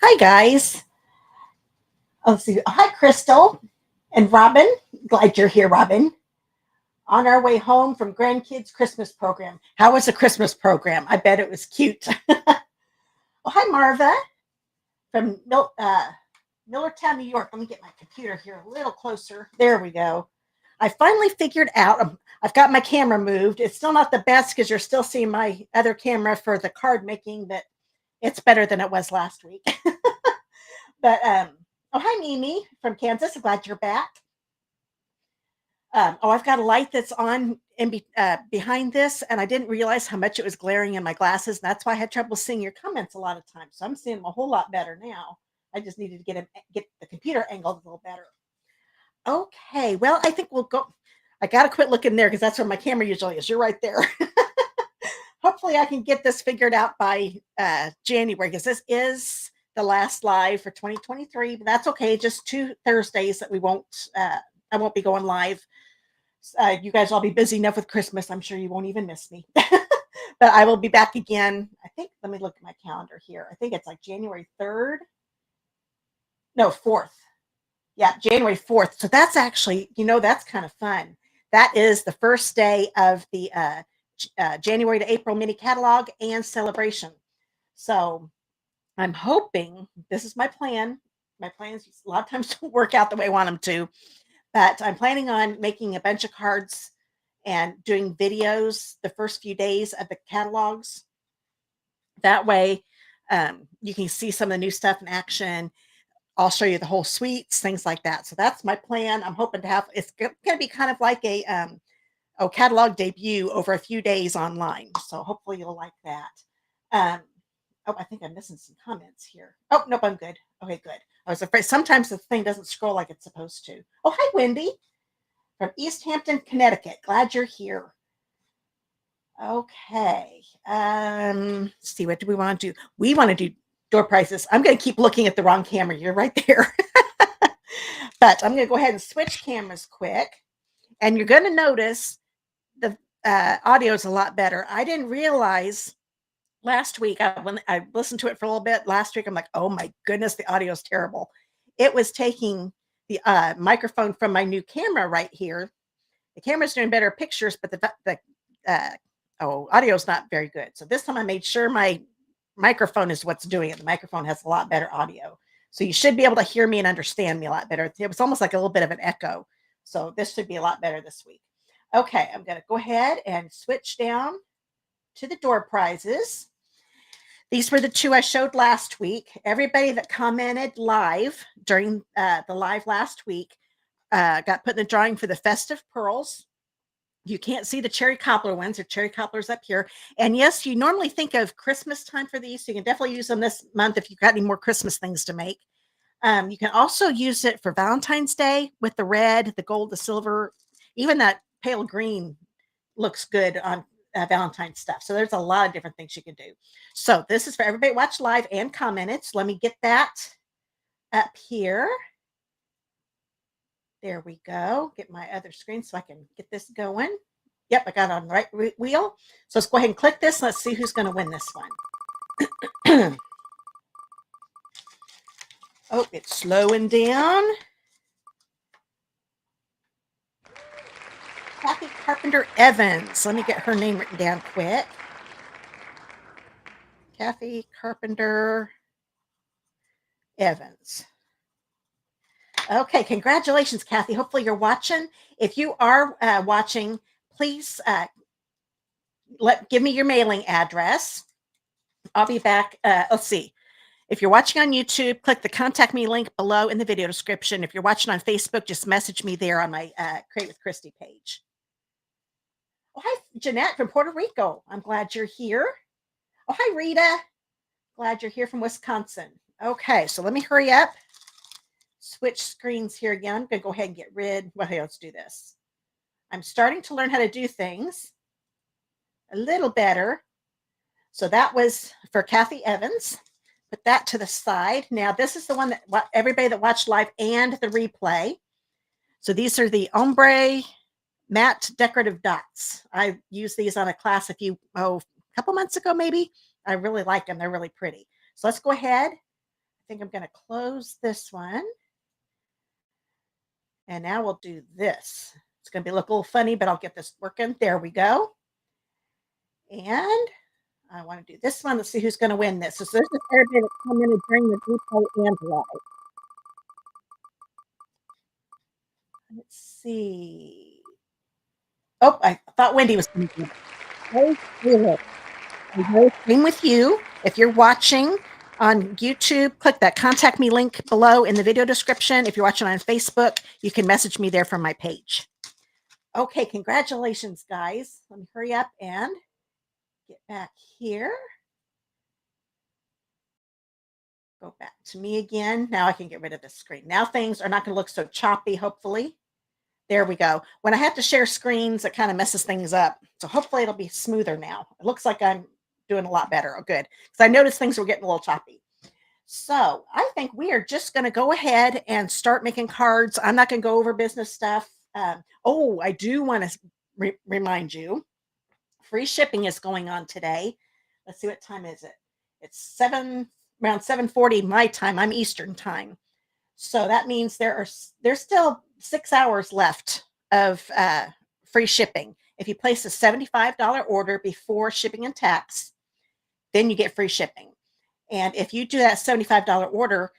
Hi, guys. Oh, let's see. Hi, Crystal and Robin. Glad you're here, Robin. On our way home from grandkids' Christmas program. How was the Christmas program? I bet it was cute. Oh, hi, Marva from Millertown, New York. Let me get my computer here a little closer. There we go. I finally figured out. I've got my camera moved. It's still not the best because you're still seeing my other camera for the card making, but it's better than it was last week. But oh, hi, Mimi from Kansas. I'm glad you're back. Oh, I've got a light that's on behind this, and I didn't realize how much it was glaring in my glasses. And that's why I had trouble seeing your comments a lot of times. So I'm seeing them a whole lot better now. I just needed to get the computer angled a little better. Okay, well, I think we'll go. I got to quit looking there because that's where my camera usually is. You're right there. Hopefully, I can get this figured out by January because this is the last live for 2023. But that's okay. Just 2 Thursdays that we won't. I won't be going live. You guys all be busy enough with Christmas. I'm sure you won't even miss me. But I will be back again. I think. Let me look at my calendar here. I think it's like January 3rd. No, 4th. Yeah, January 4th. So that's actually, that's kind of fun. That is the first day of the January to April mini catalog and celebration. So I'm hoping this is my plan. My plans a lot of times don't work out the way I want them to, but I'm planning on making a bunch of cards and doing videos the first few days of the catalogs. That way, you can see some of the new stuff in action. I'll show you the whole suites, things like that. So that's my plan. I'm hoping to have it's going to be kind of like a catalog debut over a few days online. So hopefully you'll like that. Um, oh, I think I'm missing some comments here. Oh, nope, I'm good. Okay, good. I was afraid sometimes the thing doesn't scroll like it's supposed to. Oh, hi, Wendy from East Hampton, Connecticut. Glad you're here. Okay. Let's see, what do we want to do? We want to do door prizes. I'm going to keep looking at the wrong camera. You're right there. But I'm going to go ahead and switch cameras quick. And you're going to notice the audio is a lot better. I didn't realize last week when I listened to it for a little bit last week, I'm like, oh my goodness, the audio is terrible. It was taking the microphone from my new camera right here. The camera's doing better pictures, but the audio is not very good. So this time I made sure my microphone is what's doing it. The microphone has a lot better audio. So you should be able to hear me and understand me a lot better. It was almost like a little bit of an echo. So this should be a lot better this week. Okay, I'm going to go ahead and switch down to the door prizes. These were the two I showed last week. Everybody that commented live during the live last week got put in the drawing for the Festive Pearls. You can't see the cherry cobbler ones. They're cherry cobblers up here. And yes, you normally think of Christmas time for these. So you can definitely use them this month if you've got any more Christmas things to make. You can also use it for Valentine's Day with the red, the gold, the silver, even that pale green looks good on Valentine's stuff. So there's a lot of different things you can do. So this is for everybody watch live and commented. So let me get that up here. There we go. Get my other screen so I can get this going. Yep, I got it on the right wheel. So let's go ahead and click this. Let's see who's going to win this one. Oh, it's slowing down. Kathy Carpenter Evans. Let me get her name written down quick. Kathy Carpenter Evans. Okay, congratulations, Kathy. Hopefully you're watching. If you are watching, please give me your mailing address. I'll be back. Let's see. If you're watching on YouTube, click the contact me link below in the video description. If you're watching on Facebook, just message me there on my Create with Christy page. Oh, hi, Jeanette from Puerto Rico. I'm glad you're here. Oh, hi, Rita. Glad you're here from Wisconsin. Okay, so let me hurry up. Switch screens here again. I'm going to go ahead and get rid. Well, hey, let's do this. I'm starting to learn how to do things a little better. So that was for Kathy Evans. Put that to the side. Now, this is the one that everybody that watched live and the replay. So these are the ombre matte decorative dots. I used these on a class a couple months ago, maybe. I really like them. They're really pretty. So let's go ahead. I think I'm going to close this one. And now we'll do this. It's going to look a little funny, but I'll get this working. There we go. And I want to do this one. Let's see who's going to win this. So there's a fair bit of coming during the replay and live. Let's see. Oh, I thought Wendy was going to do it. Same with you. If you're watching on YouTube, click that contact me link below in the video description. If you're watching on Facebook, you can message me there from my page. Okay, congratulations, guys. Let me hurry up and get back here. Go back to me again. Now I can get rid of the screen. Now things are not going to look so choppy, hopefully. There we go. When I have to share screens, it kind of messes things up. So hopefully it'll be smoother now. It looks like I'm doing a lot better. Oh, good. Because I noticed things were getting a little choppy. So I think we are just going to go ahead and start making cards. I'm not going to go over business stuff. Oh, I do want to remind you, free shipping is going on today. Let's see, what time is it? It's around 7:40 my time. I'm Eastern time. So that means there's still 6 hours left of free shipping. If you place a $75 order before shipping and tax, then you get free shipping. And if you do that $75 order,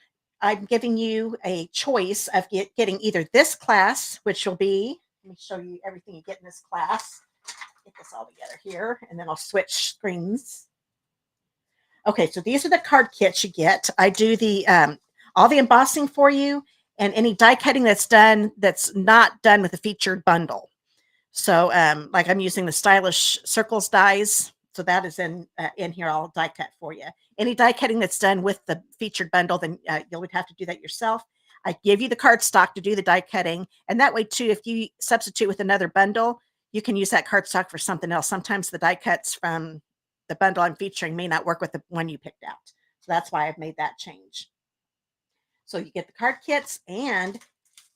I'm giving you a choice of getting either this class, which will be, let me show you everything you get in this class. Get this all together here, and then I'll switch screens. Okay, so these are the card kits you get. I do the all the embossing for you, and any die cutting that's done that's not done with a featured bundle. So like I'm using the Stylish Circles dies. So that is in here. I'll die cut for you. Any die cutting that's done with the featured bundle, then you'll have to do that yourself. I give you the cardstock to do the die cutting. And that way too, if you substitute with another bundle, you can use that cardstock for something else. Sometimes the die cuts from the bundle I'm featuring may not work with the one you picked out. So that's why I've made that change. So you get the card kits, and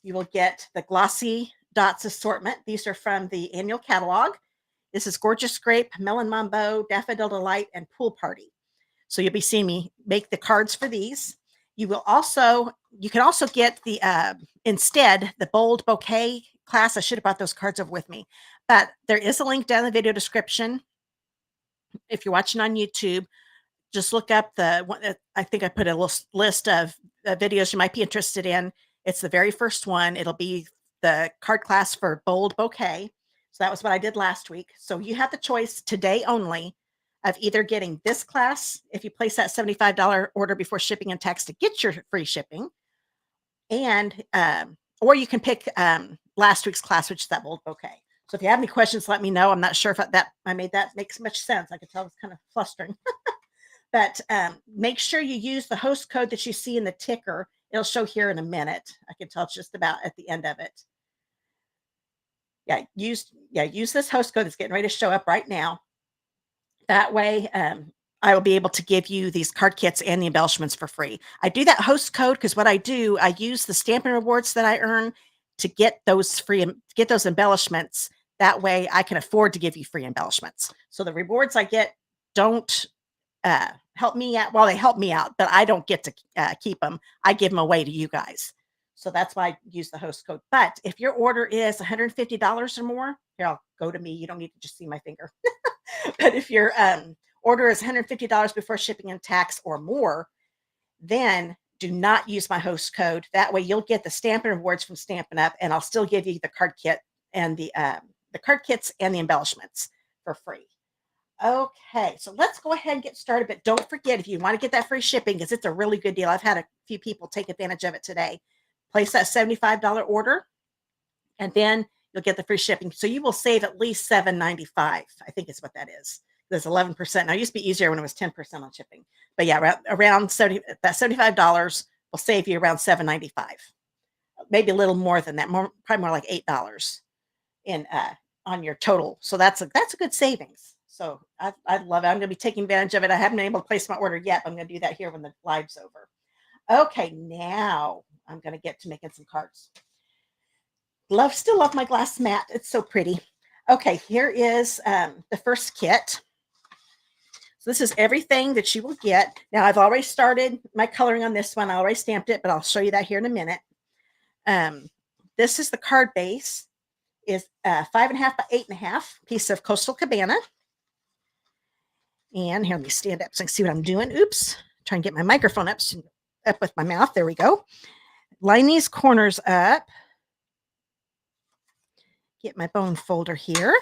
you will get the Glossy Dots Assortment. These are from the annual catalog. This is Gorgeous Grape, Melon Mambo, Daffodil Delight, and Pool Party. So you'll be seeing me make the cards for these. You can also get the instead the Bold Bouquet class. I should have brought those cards over with me, but there is a link down in the video description. If you're watching on YouTube, just look up the one. I think I put a little list of videos you might be interested in. It's the very first one. It'll be the card class for Bold Bouquet. So that was what I did last week. So you have the choice today only of either getting this class, if you place that $75 order before shipping and tax to get your free shipping, and or you can pick last week's class, which is that Bold Bouquet. So if you have any questions, let me know. I'm not sure if I made that makes much sense. I could tell it's kind of flustering. But make sure you use the host code that you see in the ticker. It'll show here in a minute. I can tell it's just about at the end of it. Use this host code that's getting ready to show up right now. That way, I will be able to give you these card kits and the embellishments for free. I do that host code because what I do, I use the Stampin' rewards that I earn to get those embellishments. That way, I can afford to give you free embellishments. So the rewards I get don't help me out. Well, they help me out, but I don't get to keep them. I give them away to you guys. So that's why I use the host code. But if your order is $150 or more, here, I'll go to me. You don't need to just see my finger. But if your order is $150 before shipping and tax or more, then do not use my host code. That way you'll get the Stampin' rewards from Stampin' Up, and I'll still give you the card kit and the card kits and the embellishments for free. Okay, so let's go ahead and get started. But don't forget, if you want to get that free shipping, because it's a really good deal. I've had a few people take advantage of it today. Place that $75 order, and then you'll get the free shipping. So you will save at least $7.95. I think is what that is. There's 11%. Now, it used to be easier when it was 10% on shipping. But yeah, around that $75 will save you around $7.95. Maybe a little more than that. Probably more like $8 in on your total. So that's a good savings. So I love it. I'm going to be taking advantage of it. I haven't been able to place my order yet, but I'm going to do that here when the live's over. Okay, now I'm going to get to making some cards. Still love my glass mat. It's so pretty. Okay, here is the first kit. So this is everything that you will get. Now I've already started my coloring on this one. I already stamped it, but I'll show you that here in a minute. This is the card base. Is 5.5 by 8.5 piece of Coastal Cabana. And here, let me stand up so I can see what I'm doing. Oops, try and get my microphone up with my mouth. There we go. Line these corners up. Get my bone folder here.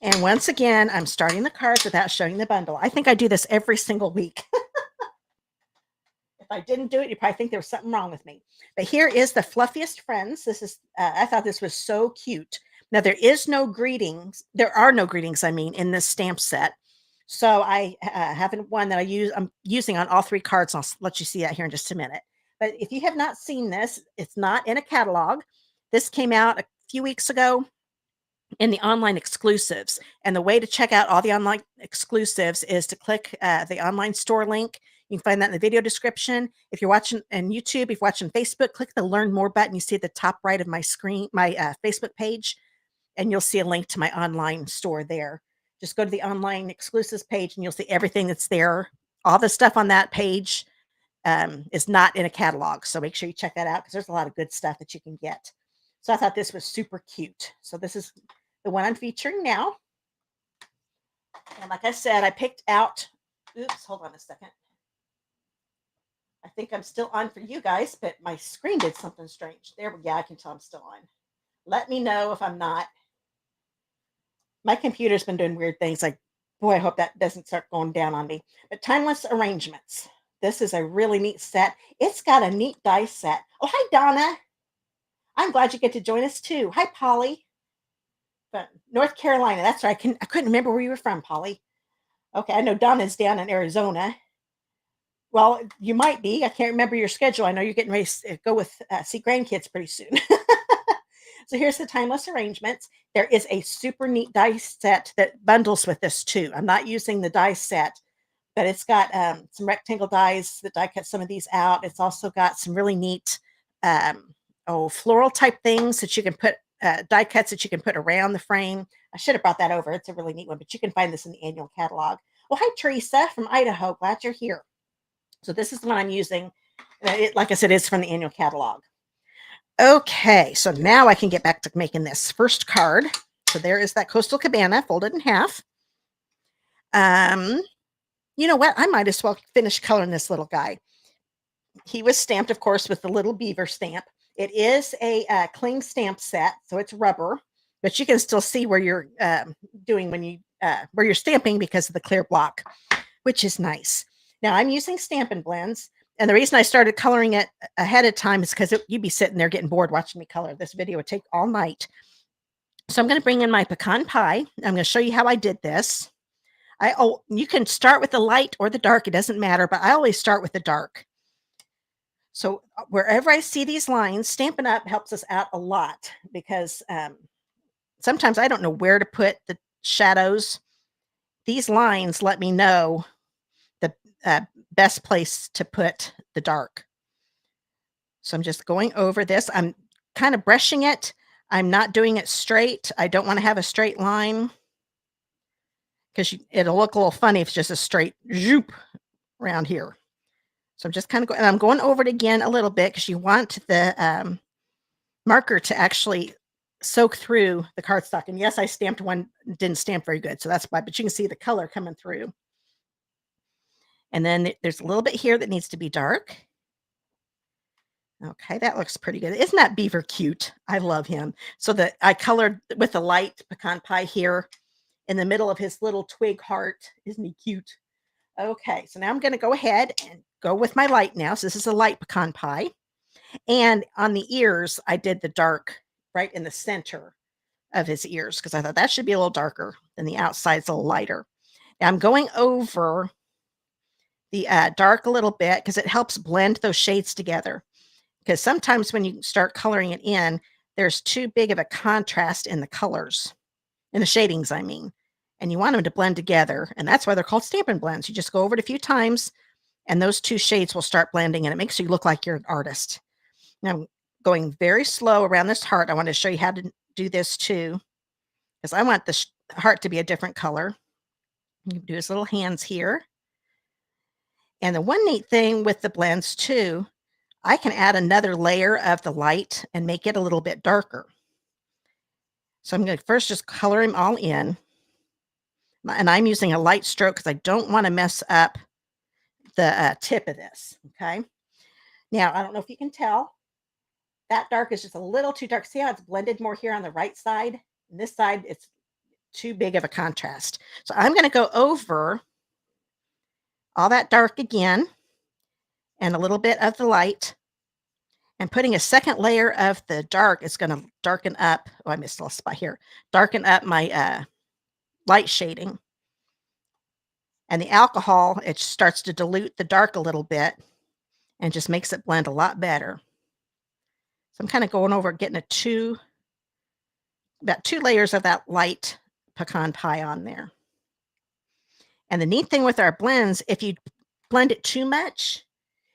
And once again, I'm starting the cards without showing the bundle. I think I do this every single week. If I didn't do it, you probably think there was something wrong with me. But here is the Fluffiest Friends. This is, I thought this was so cute. Now, there is no greetings. There are no greetings, I mean, in this stamp set. So I have one that I'm using on all 3 cards. I'll let you see that here in just a minute. But if you have not seen this, it's not in a catalog. This came out a few weeks ago in the online exclusives. And the way to check out all the online exclusives is to click the online store link. You can find that in the video description. If you're watching on YouTube, if you're watching Facebook, click the Learn More button. You see at the top right of my screen, my Facebook page, and you'll see a link to my online store there. Just go to the online exclusives page and you'll see everything that's there. All the stuff on that page is not in a catalog. So make sure you check that out because there's a lot of good stuff that you can get. So I thought this was super cute. So this is the one I'm featuring now. And like I said, I picked out, oops, hold on a second. I think I'm still on for you guys, but my screen did something strange. There we go. I can tell I'm still on. Let me know if I'm not. My computer's been doing weird things. Like, boy, I hope that doesn't start going down on me. But Timeless Arrangements. This is a really neat set. It's got a neat die set. Oh, hi, Donna. I'm glad you get to join us, too. Hi, Polly. But North Carolina. That's right. I couldn't remember where you were from, Polly. Okay, I know Donna's down in Arizona. Well, you might be. I can't remember your schedule. I know you're getting ready to go with see grandkids pretty soon. So here's the Timeless Arrangements. There is a super neat die set that bundles with this too. I'm not using the die set, but it's got some rectangle dies that die cut some of these out. It's also got some really neat floral type things that you can put, die cuts that you can put around the frame. I should have brought that over. It's a really neat one, but you can find this in the annual catalog. Well, hi, Teresa from Idaho. Glad you're here. So this is the one I'm using. Like I said, it's from the annual catalog. Okay, so now I can get back to making this first card. So there is that Coastal Cabana folded in half. You know what? I might as well finish coloring this little guy. He was stamped, of course, with the little beaver stamp. It is a cling stamp set, so it's rubber, but you can still see where you're doing when you where you're stamping because of the clear block, which is nice. Now I'm using Stampin' Blends. And the reason I started coloring it ahead of time is because you'd be sitting there getting bored watching me color. This video would take all night. So I'm going to bring in my pecan pie. I'm going to show you how I did this. You can start with the light or the dark. It doesn't matter, but I always start with the dark. So wherever I see these lines, Stampin' Up helps us out a lot because sometimes I don't know where to put the shadows. These lines let me know the best place to put the dark. So I'm just going over this. I'm kind of brushing it. I'm not doing it straight. I don't want to have a straight line because it'll look a little funny if it's just a straight zoop around here. So I'm just kind of going, and I'm going over it again a little bit because you want the marker to actually soak through the cardstock. And yes, I stamped one, didn't stamp very good. So that's why, but you can see the color coming through. And then there's a little bit here that needs to be dark. Okay, that looks pretty good. Isn't that beaver cute? I love him. So I colored with the light pecan pie here in the middle of his little twig heart. Isn't he cute? Okay, so now I'm going to go ahead and go with my light now. So this is a light pecan pie. And on the ears, I did the dark right in the center of his ears because I thought that should be a little darker than the outside's a little lighter. Now I'm going over the dark a little bit because it helps blend those shades together. Because sometimes when you start coloring it in, there's too big of a contrast in the colors, in the shadings, I mean. And you want them to blend together. And that's why they're called Stampin' Blends. You just go over it a few times, and those two shades will start blending, and it makes you look like you're an artist. Now, I'm going very slow around this heart. I want to show you how to do this too, because I want the heart to be a different color. You can do his little hands here. And the one neat thing with the blends too, I can add another layer of the light and make it a little bit darker. So I'm going to first just color him all in. And I'm using a light stroke because I don't want to mess up the tip of this. Okay. Now, I don't know if you can tell, that dark is just a little too dark. See how it's blended more here on the right side? And this side, it's too big of a contrast. So I'm going to go over all that dark again and a little bit of the light, and putting a second layer of the dark is going to darken up. Oh, I missed a little spot here. Darken up my light shading. And the alcohol, it starts to dilute the dark a little bit and just makes it blend a lot better. So I'm kind of going over, getting about 2 layers of that light pecan pie on there. And the neat thing with our blends, if you blend it too much,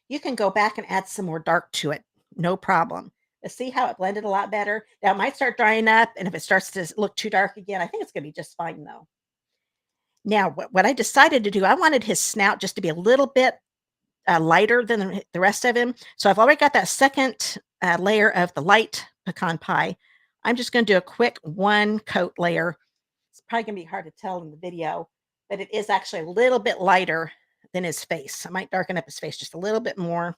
you can go back and add some more dark to it. No problem. Let's see how it blended a lot better. Now it might start drying up, and if it starts to look too dark again, I think it's going to be just fine though. Now, what I decided to do, I wanted his snout just to be a little bit lighter than the rest of him. So I've already got that second layer of the light pecan pie. I'm just going to do a quick 1 coat layer. It's probably going to be hard to tell in the video, but it is actually a little bit lighter than his face. I might darken up his face just a little bit more.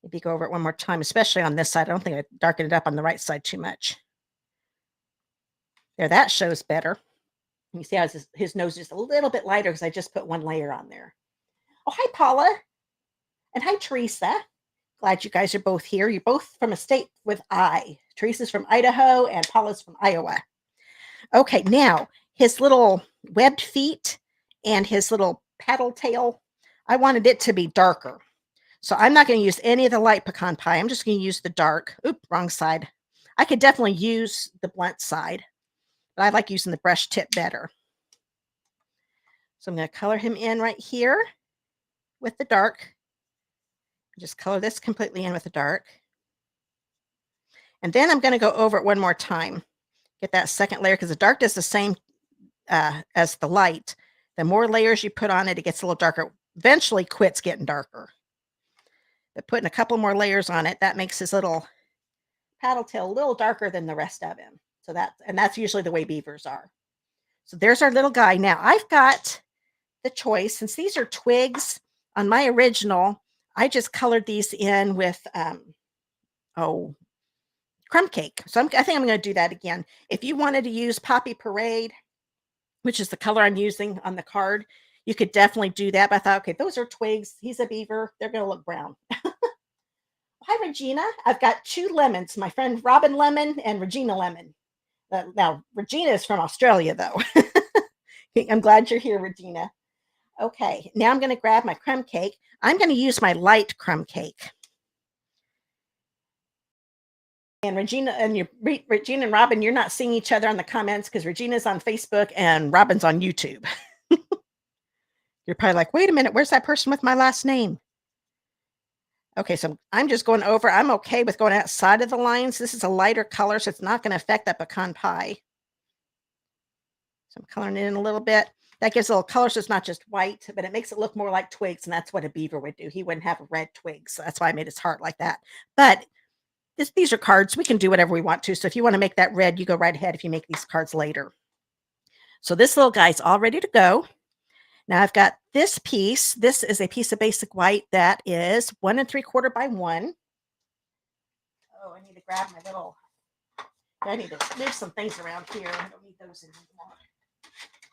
Maybe go over it one more time, especially on this side. I don't think I darkened it up on the right side too much. There, that shows better. You see how his nose is just a little bit lighter because I just put 1 layer on there. Oh, hi, Paula. And hi, Teresa. Glad you guys are both here. You're both from a state with I. Teresa's from Idaho and Paula's from Iowa. Okay, now his little webbed feet and his little paddle tail, I wanted it to be darker. So I'm not going to use any of the light pecan pie. I'm just going to use the dark. Oop, wrong side. I could definitely use the blunt side, but I like using the brush tip better. So I'm going to color him in right here with the dark. Just color this completely in with the dark. And then I'm going to go over it one more time. Get that second layer, because the dark does the same as the light. The more layers you put on it, it gets a little darker. Eventually quits getting darker. But putting a couple more layers on it, that makes his little paddle tail a little darker than the rest of him. So that's usually the way beavers are. So there's our little guy. Now I've got the choice, since these are twigs on my original, I just colored these in with crumb cake. So I think I'm going to do that again. If you wanted to use Poppy Parade, which is the color I'm using on the card, you could definitely do that. But I thought, okay, those are twigs. He's a beaver. They're going to look brown. Hi, Regina. I've got 2 lemons. My friend Robin Lemon and Regina Lemon. Now, Regina is from Australia, though. I'm glad you're here, Regina. Okay, now I'm going to grab my crumb cake. I'm going to use my light crumb cake. And Regina and Regina and Robin, you're not seeing each other on the comments because Regina's on Facebook and Robin's on YouTube. You're probably like, wait a minute, where's that person with my last name? Okay, so I'm just going over. I'm okay with going outside of the lines. This is a lighter color, so it's not going to affect that pecan pie. So I'm coloring it in a little bit. That gives a little color, so it's not just white, but it makes it look more like twigs, and that's what a beaver would do. He wouldn't have red twigs, so that's why I made his heart like that. But these are cards. We can do whatever we want to. So if you want to make that red, you go right ahead if you make these cards later. So this little guy's all ready to go. Now I've got this piece. This is a piece of basic white that is 1 3/4 by 1. Oh, I need to grab my little, I need to move some things around here. I don't need those anymore.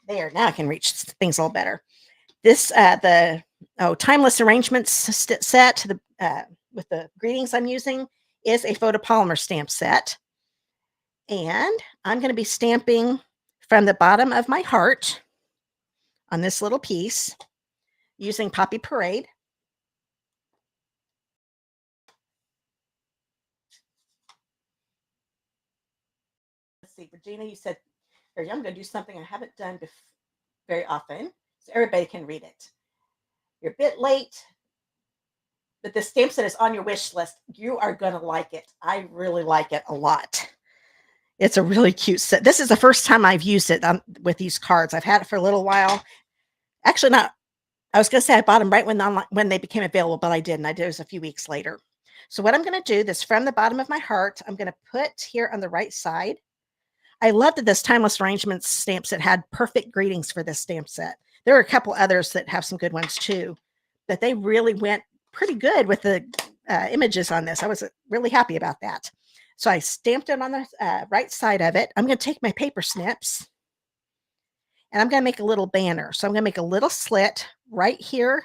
There, now I can reach things a little better. This, the Timeless Arrangements set with the greetings I'm using is a photopolymer stamp set. And I'm going to be stamping from the bottom of my heart on this little piece using Poppy Parade. Let's see, Regina, you said, I'm going to do something I haven't done very often, so everybody can read it. You're a bit late, but the stamp set is on your wish list. You are going to like it. I really like it a lot. It's a really cute set. This is the first time I've used it with these cards. I've had it for a little while, Actually, not. I was gonna say I bought them right when they became available, but I didn't. I did it was a few weeks later. So what I'm gonna do, this from the bottom of my heart, I'm gonna put here on the right side. I loved that this Timeless Arrangements stamp set had perfect greetings for this stamp set. There are a couple others that have some good ones too, but they really went pretty good with the images on this. I was really happy about that. So I stamped it on the right side of it. I'm going to take my paper snips and I'm going to make a little banner. So I'm going to make a little slit right here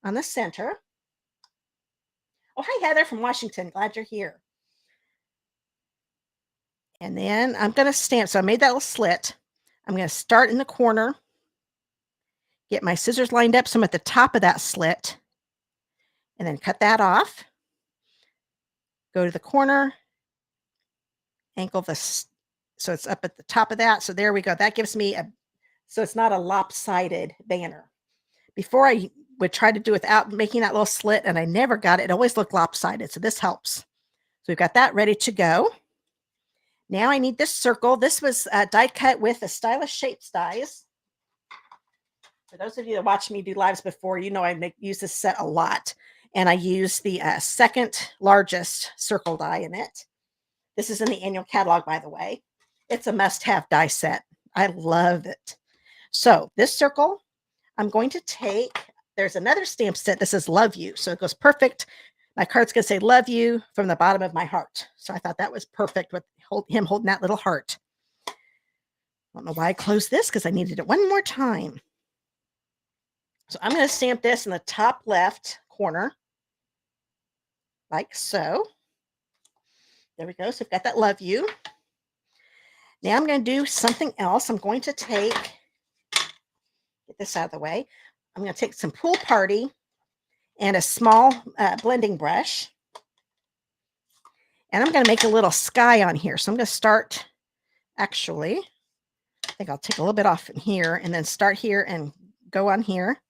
on the center. Oh, hi, Heather from Washington. Glad you're here. And then I'm going to stamp. So I made that little slit. I'm going to start in the corner, get my scissors lined up so I'm at the top of that slit, and then cut that off. Go to the corner, ankle this so it's up at the top of that. So there we go. That gives me so it's not a lopsided banner. Before I would try to do without making that little slit, and I never got it. It always looked lopsided. So this helps. So we've got that ready to go. Now I need this circle. This was die cut with the Stylish Shapes dies. For those of you that watched me do lives before, you know I use this set a lot. And I use the second largest circle die in it. This is in the annual catalog, by the way. It's a must-have die set. I love it. So this circle, I'm going to take, there's another stamp set that says love you. So it goes perfect. My card's going to say love you from the bottom of my heart. So I thought that was perfect with him holding that little heart. I don't know why I closed this because I needed it one more time. So I'm going to stamp this in the top left corner like so. There we go. So I've got that love you. Now I'm going to do something else. I'm going to get this out of the way. I'm going to take some Pool Party and a small blending brush. And I'm going to make a little sky on here. So I'm going to start, actually, I think I'll take a little bit off in here and then start here and go on here.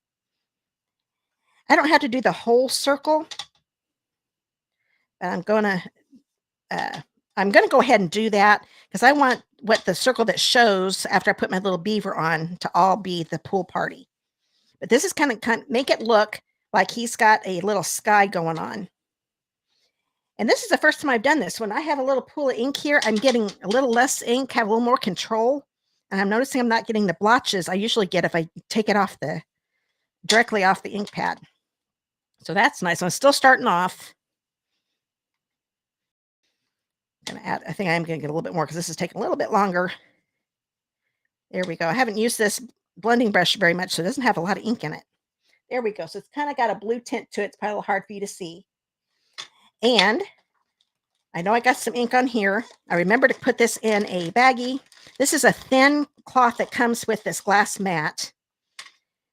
I don't have to do the whole circle, but I'm going to go ahead and do that because I want what the circle that shows after I put my little beaver on to all be the Pool Party. But this is kind of make it look like he's got a little sky going on. And this is the first time I've done this. When I have a little pool of ink here, I'm getting a little less ink, have a little more control. And I'm noticing I'm not getting the blotches I usually get if I take it off directly off the ink pad. So that's nice. I'm still starting off. I'm going to add, I think I'm going to get a little bit more because this is taking a little bit longer. There we go. I haven't used this blending brush very much, so it doesn't have a lot of ink in it. There we go. So it's kind of got a blue tint to it. It's probably a little hard for you to see. And I know I got some ink on here. I remember to put this in a baggie. This is a thin cloth that comes with this glass mat.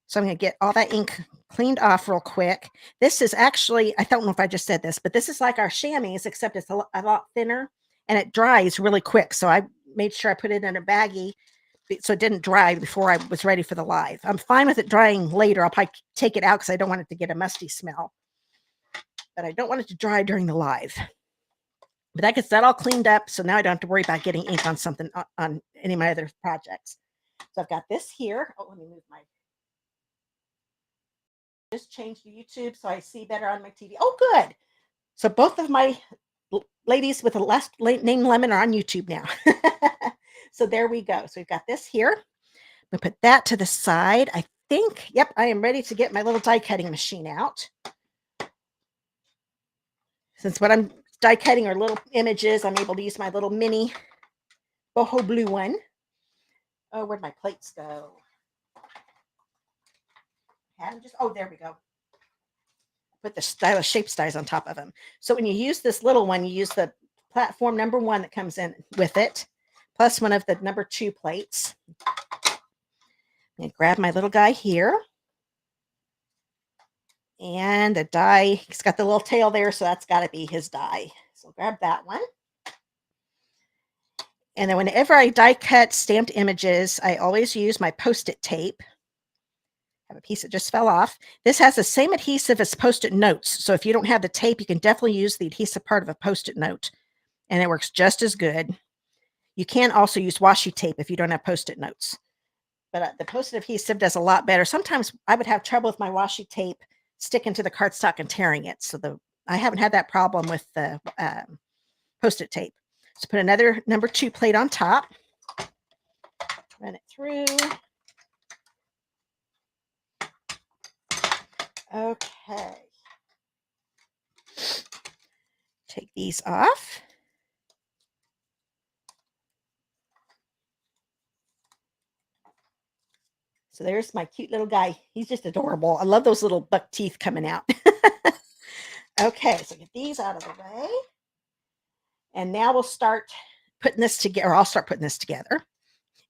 So I'm going to get all that ink cleaned off real quick. This is actually, I don't know if I just said this, but this is like our chamois, except it's a lot thinner and it dries really quick. So I made sure I put it in a baggie so it didn't dry before I was ready for the live. I'm fine with it drying later. I'll probably take it out because I don't want it to get a musty smell. But I don't want it to dry during the live. But that gets that all cleaned up. So now I don't have to worry about getting ink on something on any of my other projects. So I've got this here. Oh, let me move my. Just change to YouTube so I see better on my TV. Oh, good. So both of my ladies with the last name Lemon are on YouTube now. So there we go. So we've got this here. I'm going to put that to the side. I think, yep, I am ready to get my little die cutting machine out. Since what I'm die cutting are little images, I'm able to use my little mini boho blue one. Oh, where'd my plates go? Oh, there we go. Put the Stylish Shapes dies on top of them. So when you use this little one, you use the platform number 1 that comes in with it, plus one of the number 2 plates. I'm going to grab my little guy here. And the die, he's got the little tail there, so that's got to be his die. So grab that one. And then whenever I die cut stamped images, I always use my Post-it tape. I have a piece that just fell off. This has the same adhesive as Post-it notes. So if you don't have the tape, you can definitely use the adhesive part of a Post-it note. And it works just as good. You can also use washi tape if you don't have Post-it notes. but the Post-it adhesive does a lot better. Sometimes I would have trouble with my washi tape sticking to the cardstock and tearing it. So I haven't had that problem with the Post-it tape. So put another number 2 plate on top. Run it through. Okay. Take these off. So there's my cute little guy. He's just adorable. I love those little buck teeth coming out. Okay, so get these out of the way. And now we'll start putting this together, or I'll start putting this together.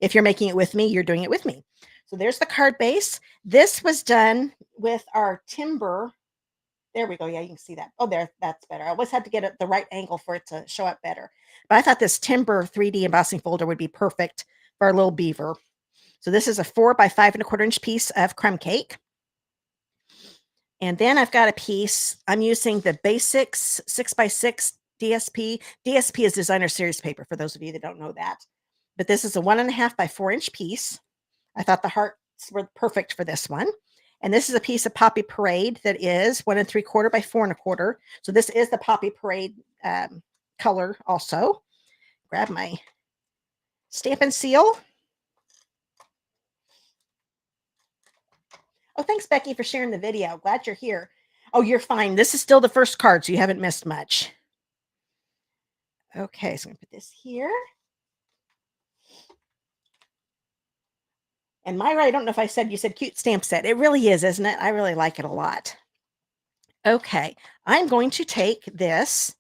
If you're making it with me, you're doing it with me. So there's the card base. This was done with our timber. There we go. Yeah, you can see that. Oh, there, that's better. I always had to get it the right angle for it to show up better. But I thought this timber 3D embossing folder would be perfect for our little beaver. So this is a 4 by 5 1/4 inch piece of crumb cake. And then I've got a piece, I'm using the Basics 6 by 6 DSP. DSP is designer series paper, for those of you that don't know that. But this is a 1.5 by 4 inch piece. I thought the hearts were perfect for this one. And this is a piece of Poppy Parade that is 1 3/4 by 4 1/4. So this is the Poppy Parade color also. Grab my Stampin' Seal. Oh, thanks, Becky, for sharing the video. Glad you're here. Oh, you're fine. This is still the first card, so you haven't missed much. Okay, so I'm going to put this here. And Myra, I don't know if I said, you said cute stamp set. It really is, isn't it? I really like it a lot. Okay, I'm going to take this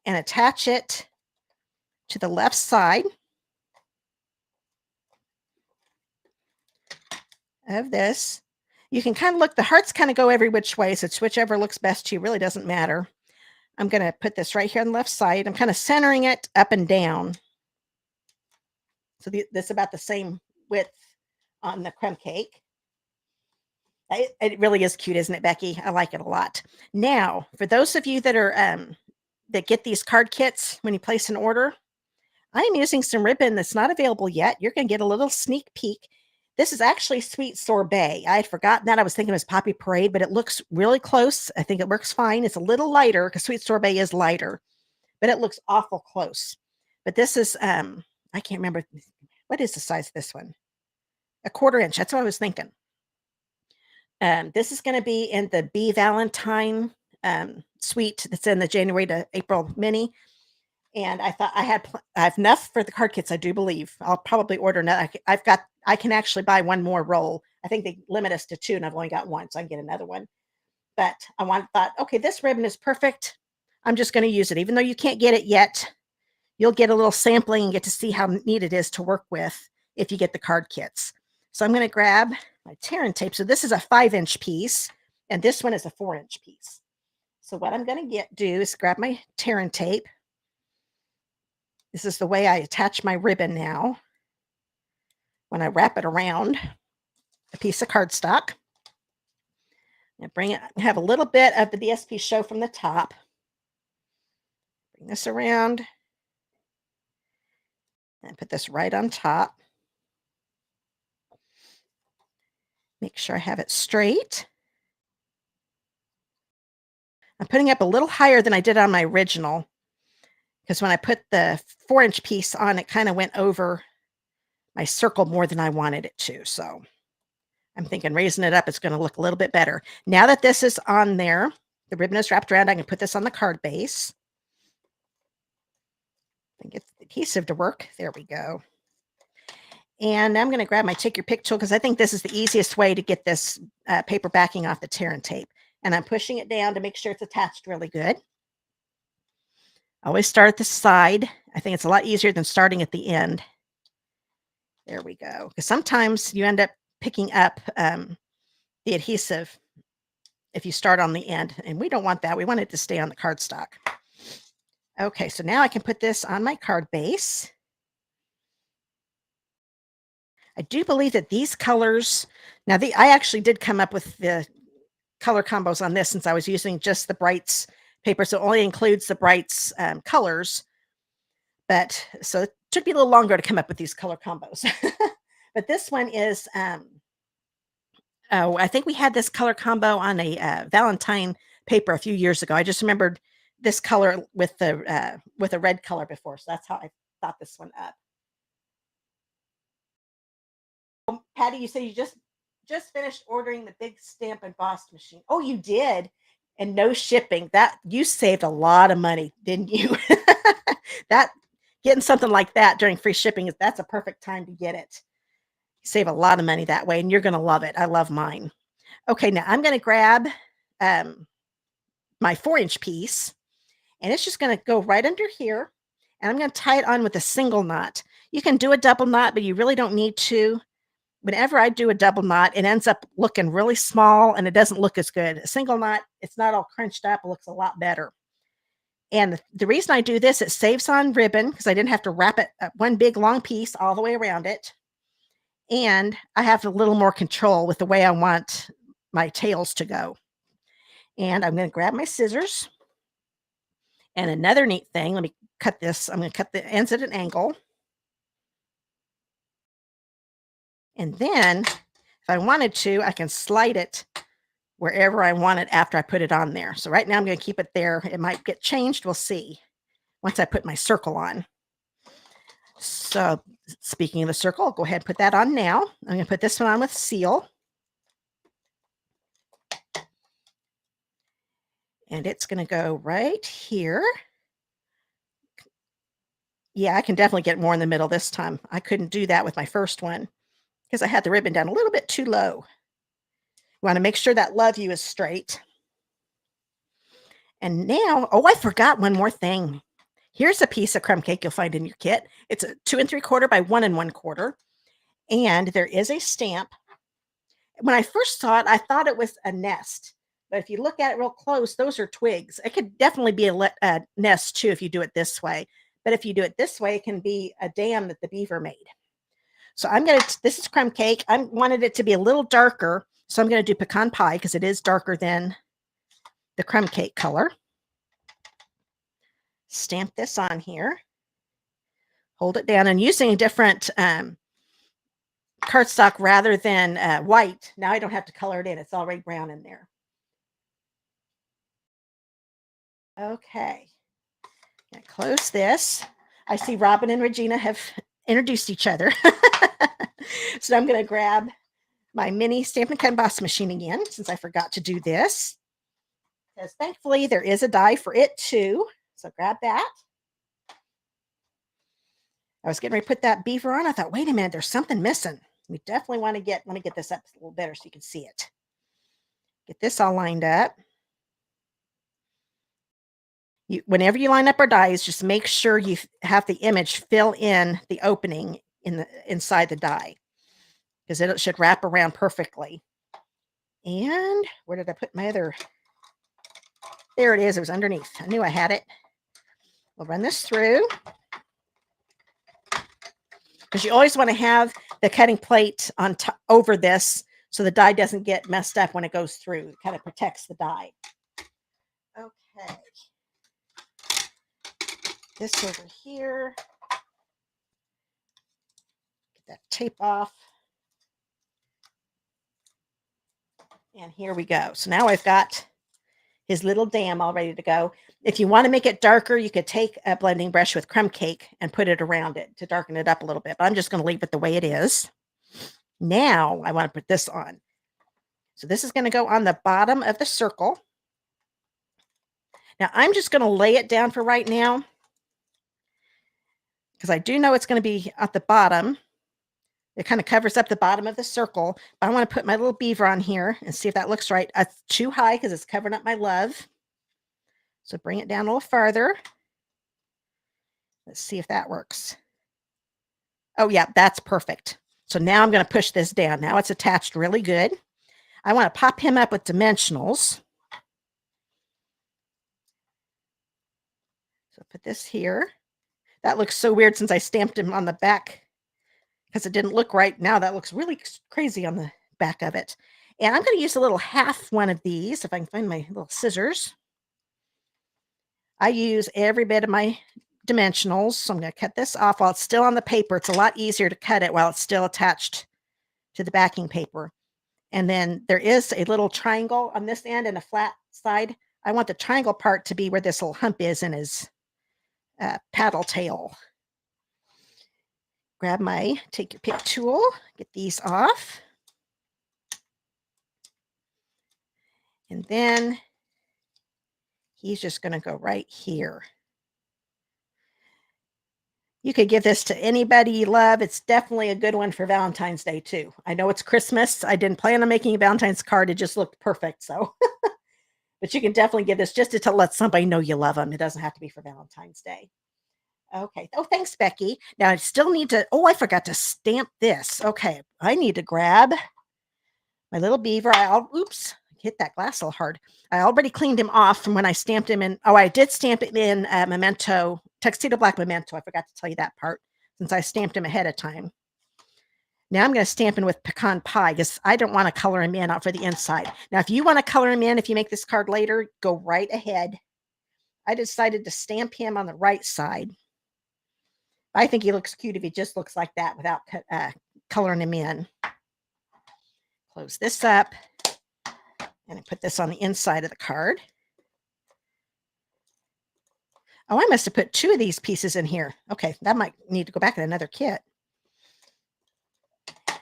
and attach it to the left side of this. You can kind of look, the hearts kind of go every which way, so it's whichever looks best to you. Really doesn't matter. I'm going to put this right here on the left side. I'm kind of centering it up and down. So this is about the same width on the crumb cake. It really is cute, isn't it, Becky? I like it a lot. Now, for those of you that are that get these card kits when you place an order, I am using some ribbon that's not available yet. You're going to get a little sneak peek. This is actually Sweet Sorbet. I had forgotten that. I was thinking it was Poppy Parade, but it looks really close. I think it works fine. It's a little lighter because Sweet Sorbet is lighter, but it looks awful close. But this is, I can't remember. What is the size of this one? 1/4 inch. That's what I was thinking. This is going to be in the Bee Valentine suite that's in the January to April mini. And I thought I have enough for the card kits, I do believe. I'll probably order another. I can actually buy one more roll. I think they limit us to 2, and I've only got 1, so I can get another one. But thought, okay, this ribbon is perfect. I'm just going to use it. Even though you can't get it yet, you'll get a little sampling and get to see how neat it is to work with if you get the card kits. So I'm going to grab my tear and tape. So this is a 5-inch piece, and this one is a 4-inch piece. So what I'm going to do is grab my tear and tape. This is the way I attach my ribbon now. When I wrap it around a piece of cardstock, and have a little bit of the DSP show from the top. Bring this around and put this right on top. Make sure I have it straight. I'm putting up a little higher than I did on my original, because when I put the 4-inch piece on, it kind of went over my circle more than I wanted it to. So I'm thinking raising it up, it's going to look a little bit better. Now that this is on there, the ribbon is wrapped around, I can put this on the card base and get the adhesive to work. There we go. And I'm going to grab my Take Your Pick tool, because I think this is the easiest way to get this paper backing off the tear and tape. And I'm pushing it down to make sure it's attached really good. Always start at the side. I think it's a lot easier than starting at the end. There we go. Because sometimes you end up picking up the adhesive if you start on the end, and we don't want that. We want it to stay on the cardstock. Okay, so now I can put this on my card base. I do believe that these colors, now I actually did come up with the color combos on this, since I was using just the Brights paper, so it only includes the Brights colors. But so it took me a little longer to come up with these color combos. But this one is, oh, I think we had this color combo on a Valentine paper a few years ago. I just remembered this color with a red color before, so that's how I thought this one up. Patty, you say you just finished ordering the big stamp embossed machine. Oh, you did, and no shipping. That you saved a lot of money, didn't you? That getting something like that during free shipping is that's a perfect time to get it. You save a lot of money that way, and you're going to love it. I love mine. Okay, now I'm going to grab my 4-inch piece, and it's just going to go right under here, and I'm going to tie it on with a single knot. You can do a double knot, but you really don't need to. Whenever I do a double knot, it ends up looking really small and it doesn't look as good. A single knot, it's not all crunched up. It looks a lot better. And the reason I do this, it saves on ribbon because I didn't have to wrap it one big long piece all the way around it. And I have a little more control with the way I want my tails to go. And I'm going to grab my scissors. And another neat thing, let me cut this. I'm going to cut the ends at an angle. And then if I wanted to, I can slide it wherever I want it after I put it on there. So right now I'm going to keep it there. It might get changed. We'll see once I put my circle on. So speaking of the circle, I'll go ahead and put that on now. I'm going to put this one on with seal. And it's going to go right here. Yeah, I can definitely get more in the middle this time. I couldn't do that with my first one because I had the ribbon down a little bit too low. You want to make sure that love you is straight. And now, oh, I forgot one more thing. Here's a piece of crumb cake you'll find in your kit. It's a 2 3/4 by 1 1/4. And there is a stamp. When I first saw it, I thought it was a nest. But if you look at it real close, those are twigs. It could definitely be a nest too if you do it this way. But if you do it this way, it can be a dam that the beaver made. So I'm going to, this is crumb cake. I wanted it to be a little darker. So I'm going to do pecan pie because it is darker than the crumb cake color. Stamp this on here. Hold it down and using a different cardstock rather than white. Now I don't have to color it in. It's already brown in there. Okay. Now close this. I see Robin and Regina have introduced each other. So I'm going to grab my mini Stampin' Cut Emboss machine again, since I forgot to do this. Because thankfully there is a die for it too. So grab that. I was getting ready to put that beaver on. I thought, wait a minute, there's something missing. We definitely want to get, let me get this up a little better so you can see it. Get this all lined up. Whenever you line up our dies, just make sure you have the image fill in the opening inside the die, because it should wrap around perfectly. And where did I put my other? There it is. It was underneath. I knew I had it. We'll run this through, because you always want to have the cutting plate on top over this so the die doesn't get messed up when it goes through. It kind of protects the die. Okay. This over here. Get that tape off. And here we go. So now I've got his little dam all ready to go. If you want to make it darker, you could take a blending brush with crumb cake and put it around it to darken it up a little bit. But I'm just going to leave it the way it is. Now I want to put this on. So this is going to go on the bottom of the circle. Now I'm just going to lay it down for right now, because I do know it's going to be at the bottom. It kind of covers up the bottom of the circle. But I want to put my little beaver on here and see if that looks right. It's too high because it's covering up my love. So bring it down a little farther. Let's see if that works. Oh, yeah, that's perfect. So now I'm going to push this down. Now it's attached really good. I want to pop him up with dimensionals. So put this here. That looks so weird since I stamped him on the back because it didn't look right. Now that looks really crazy on the back of it. And I'm going to use a little half one of these, if I can find my little scissors. I use every bit of my dimensionals. So I'm going to cut this off while it's still on the paper. It's a lot easier to cut it while it's still attached to the backing paper. And then there is a little triangle on this end and a flat side. I want the triangle part to be where this little hump is in his paddle tail. Grab my take your pick tool, get these off. And then he's just going to go right here. You could give this to anybody you love. It's definitely a good one for Valentine's Day too. I know it's Christmas. I didn't plan on making a Valentine's card. It just looked perfect. So, but you can definitely give this just to let somebody know you love them. It doesn't have to be for Valentine's Day. Okay. Oh, thanks, Becky. Now I still need to, oh, I forgot to stamp this. Okay. I need to grab my little beaver. Oops, hit that glass a little hard. I already cleaned him off from when I stamped him in. Oh, I did stamp it in Memento, Tuxedo Black Memento. I forgot to tell you that part since I stamped him ahead of time. Now I'm going to stamp in with Pecan Pie because I don't want to color him in out for the inside. Now, if you want to color him in, if you make this card later, go right ahead. I decided to stamp him on the right side. I think he looks cute if he just looks like that without coloring him in. Close this up. And I put this on the inside of the card. Oh, I must have put 2 of these pieces in here. Okay, that might need to go back in another kit. I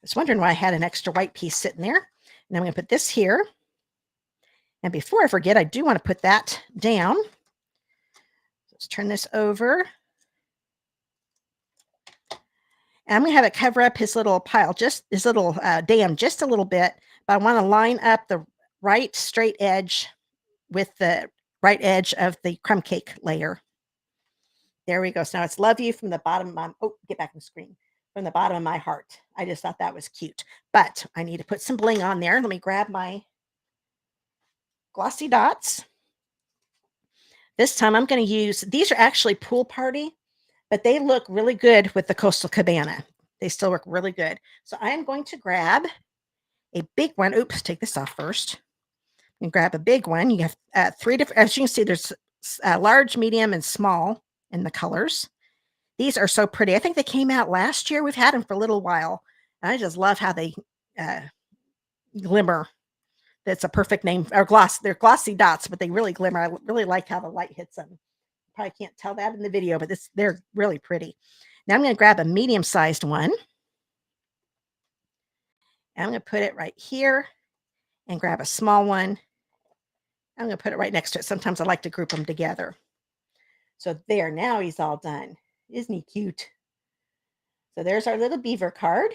was wondering why I had an extra white piece sitting there. And I'm going to put this here. And before I forget, I do want to put that down. Let's turn this over. And I'm going to have it cover up his little pile, just his little dam, just a little bit. But I want to line up the right straight edge with the right edge of the crumb cake layer. There we go. So now it's love you from the bottom of my, oh, get back on the screen, from the bottom of my heart. I just thought that was cute. But I need to put some bling on there. Let me grab my Glossy Dots. This time I'm going to use, these are actually Pool Party, but they look really good with the Coastal Cabana. They still work really good. So I'm going to grab a big one. Oops, take this off first. And grab a big one. You have 3 different, as you can see, there's large, medium, and small in the colors. These are so pretty. I think they came out last year. We've had them for a little while. And I just love how they glimmer. That's a perfect name. Or gloss. They're glossy dots, but they really glimmer. I really like how the light hits them. Probably can't tell that in the video, but they're really pretty. Now I'm going to grab a medium-sized one. And I'm going to put it right here and grab a small one. I'm going to put it right next to it. Sometimes I like to group them together. So there, now he's all done. Isn't he cute? So there's our little beaver card.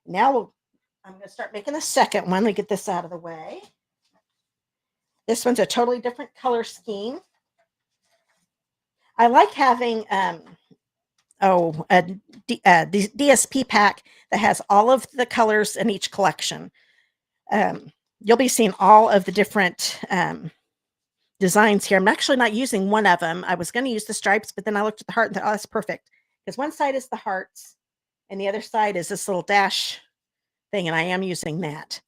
Now I'm going to start making the second one. Let me get this out of the way. This one's a totally different color scheme. I like having the DSP pack that has all of the colors in each collection. You'll be seeing all of the different designs here. I'm actually not using one of them. I was going to use the stripes, but then I looked at the heart and thought, oh, that's perfect. Because one side is the hearts and the other side is this little dash thing, and I am using that.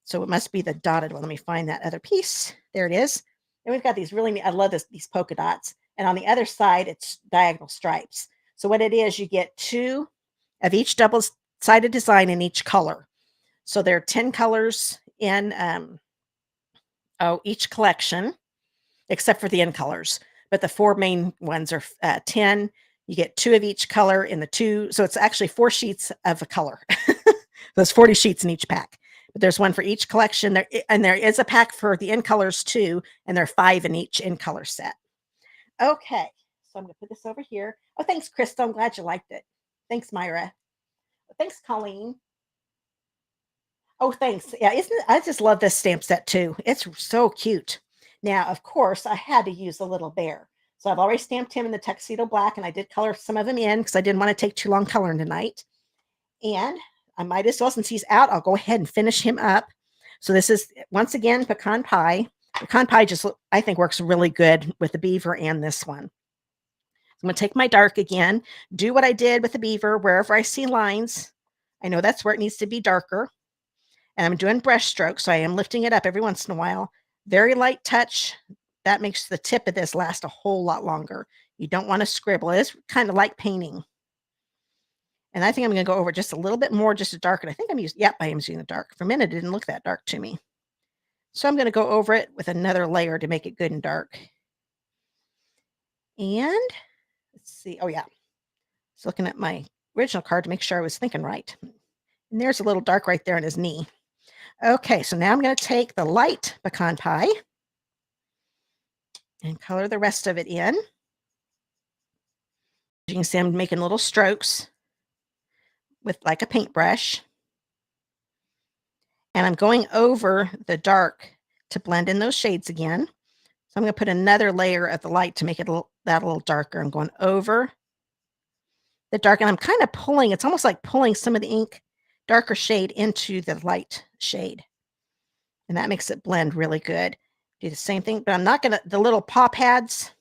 So it must be the dotted one. Let me find that other piece. There it is. And we've got these really, I love these polka dots. And on the other side, it's diagonal stripes. So what it is, you get 2 of each double-sided design in each color. So there are 10 colors in each collection, except for the end colors. But the 4 main ones are 10. You get 2 of each color in the 2. So it's actually 4 sheets of a color. There's 40 sheets in each pack. But there's one for each collection. There is a pack for the end colors too. And there are 5 in each end color set. Okay. So I'm going to put this over here. Oh, thanks, Krista. I'm glad you liked it. Thanks, Myra. Thanks, Colleen. Oh, thanks. Yeah, I just love this stamp set too. It's so cute. Now, of course, I had to use a little bear. So I've already stamped him in the tuxedo black, and I did color some of them in because I didn't want to take too long coloring tonight. And I might as well, since he's out, I'll go ahead and finish him up. So this is, once again, Pecan Pie. Pecan Pie just, I think, works really good with the beaver and this one. I'm going to take my dark again, do what I did with the beaver. Wherever I see lines, I know that's where it needs to be darker. And I'm doing brush strokes, so I am lifting it up every once in a while. Very light touch, that makes the tip of this last a whole lot longer. You don't want to scribble. It's kind of like painting. And I think I'm going to go over just a little bit more just to darken. I think I'm using, yep, I am using the dark. For a minute, it didn't look that dark to me. So I'm going to go over it with another layer to make it good and dark. And let's see. Oh, yeah. Just looking at my original card to make sure I was thinking right. And there's a little dark right there on his knee. Okay, so now I'm going to take the light pecan pie and color the rest of it in. You can see I'm making little strokes with like a paintbrush. And I'm going over the dark to blend in those shades again. So I'm going to put another layer of the light to make it that a little darker. I'm going over the dark, and I'm kind of pulling, it's almost like pulling some of the ink, darker shade into the light shade. And that makes it blend really good. Do the same thing, but I'm not going to, the little paw pads,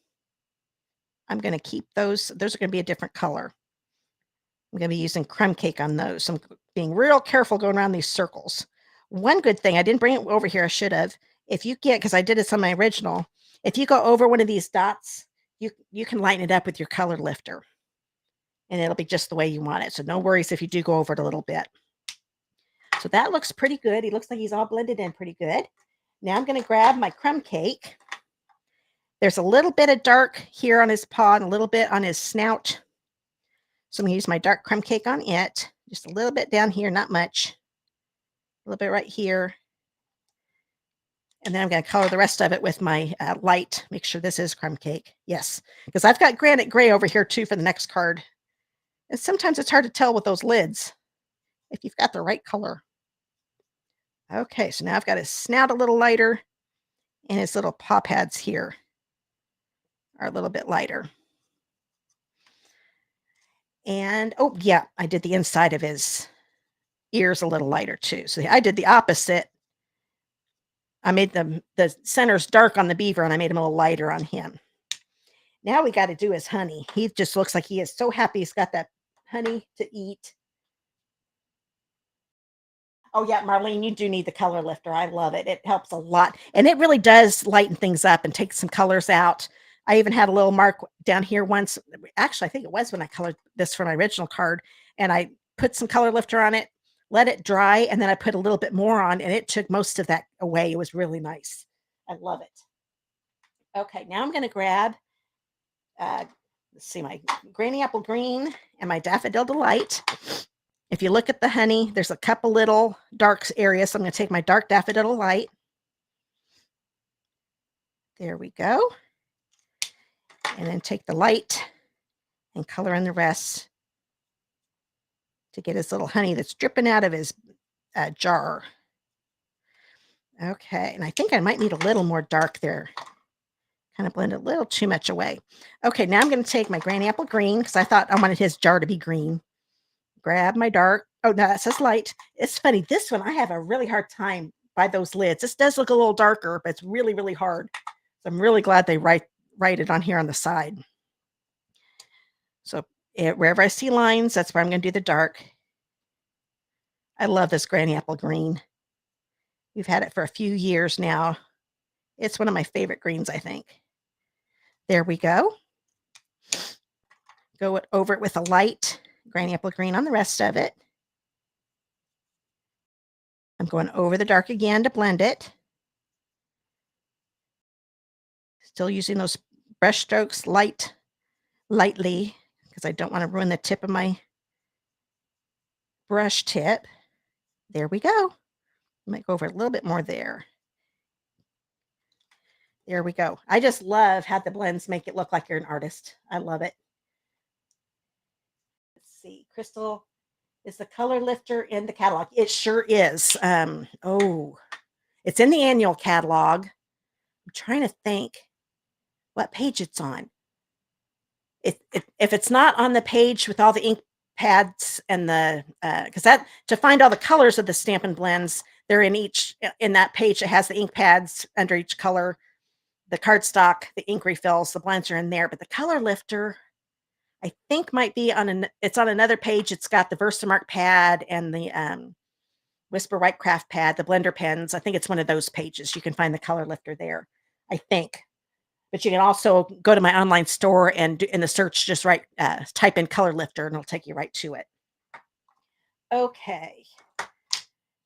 I'm going to keep those. Those are going to be a different color. I'm going to be using crumb cake on those. So I'm being real careful going around these circles. One good thing, I didn't bring it over here. I should have. If you get, because I did this on my original, if you go over one of these dots, you can lighten it up with your color lifter. And it'll be just the way you want it. So no worries if you do go over it a little bit. So that looks pretty good. He looks like he's all blended in pretty good. Now I'm going to grab my crumb cake. There's a little bit of dark here on his paw and a little bit on his snout. So I'm going to use my dark crumb cake on it. Just a little bit down here, not much. A little bit right here. And then I'm going to color the rest of it with my light. Make sure this is crumb cake. Yes, because I've got granite gray over here too for the next card. And sometimes it's hard to tell with those lids if you've got the right color. Okay, so now I've got his snout a little lighter and his little paw pads here are a little bit lighter. And, oh, yeah, I did the inside of his ears a little lighter too. So I did the opposite. I made the centers dark on the beaver and I made him a little lighter on him. Now we got to do his honey. He just looks like he is so happy he's got that honey to eat. Oh, yeah, Marlene, you do need the color lifter. I love it. It helps a lot. And it really does lighten things up and take some colors out. I even had a little mark down here once. Actually, I think it was when I colored this for my original card. And I put some color lifter on it, let it dry, and then I put a little bit more on, and it took most of that away. It was really nice. I love it. Okay, now I'm going to grab, let's see, my Granny Apple Green and my Daffodil Delight. If you look at the honey, there's a couple little dark areas. So I'm going to take my dark Daffodil Light. There we go. And then take the light and color in the rest to get his little honey that's dripping out of his jar. Okay, and I think I might need a little more dark there. Kind of blend a little too much away. Okay, now I'm going to take my Granny Apple Green because I thought I wanted his jar to be green. Grab my dark. Oh, no, that says light. It's funny. This one, I have a really hard time by those lids. This does look a little darker, but it's really, really hard. So I'm really glad they write it on here on the side. So wherever I see lines, that's where I'm going to do the dark. I love this Granny Apple Green. We've had it for a few years now. It's one of my favorite greens, I think. There we go. Go over it with a light Granny Apple Green on the rest of it. I'm going over the dark again to blend it. Still using those brush strokes lightly because I don't want to ruin the tip of my brush tip. There we go. I might go over a little bit more there. There we go. I just love how the blends make it look like you're an artist. I love it. Let's see. Crystal, is the color lifter in the catalog? It sure is. Oh, it's in the annual catalog. I'm trying to think what page it's on. If it's not on the page with all the ink pads and the because that to find all the colors of the Stampin' Blends, they're in that page that has the ink pads under each color, the cardstock, the ink refills, the blends are in there, but the color lifter I think might be it's on another page. It's got the Versamark pad and the Whisper White Craft pad, the blender pens. I think it's one of those pages. You can find the color lifter there, I think. But you can also go to my online store and in the search, just type in color lifter and it'll take you right to it. Okay.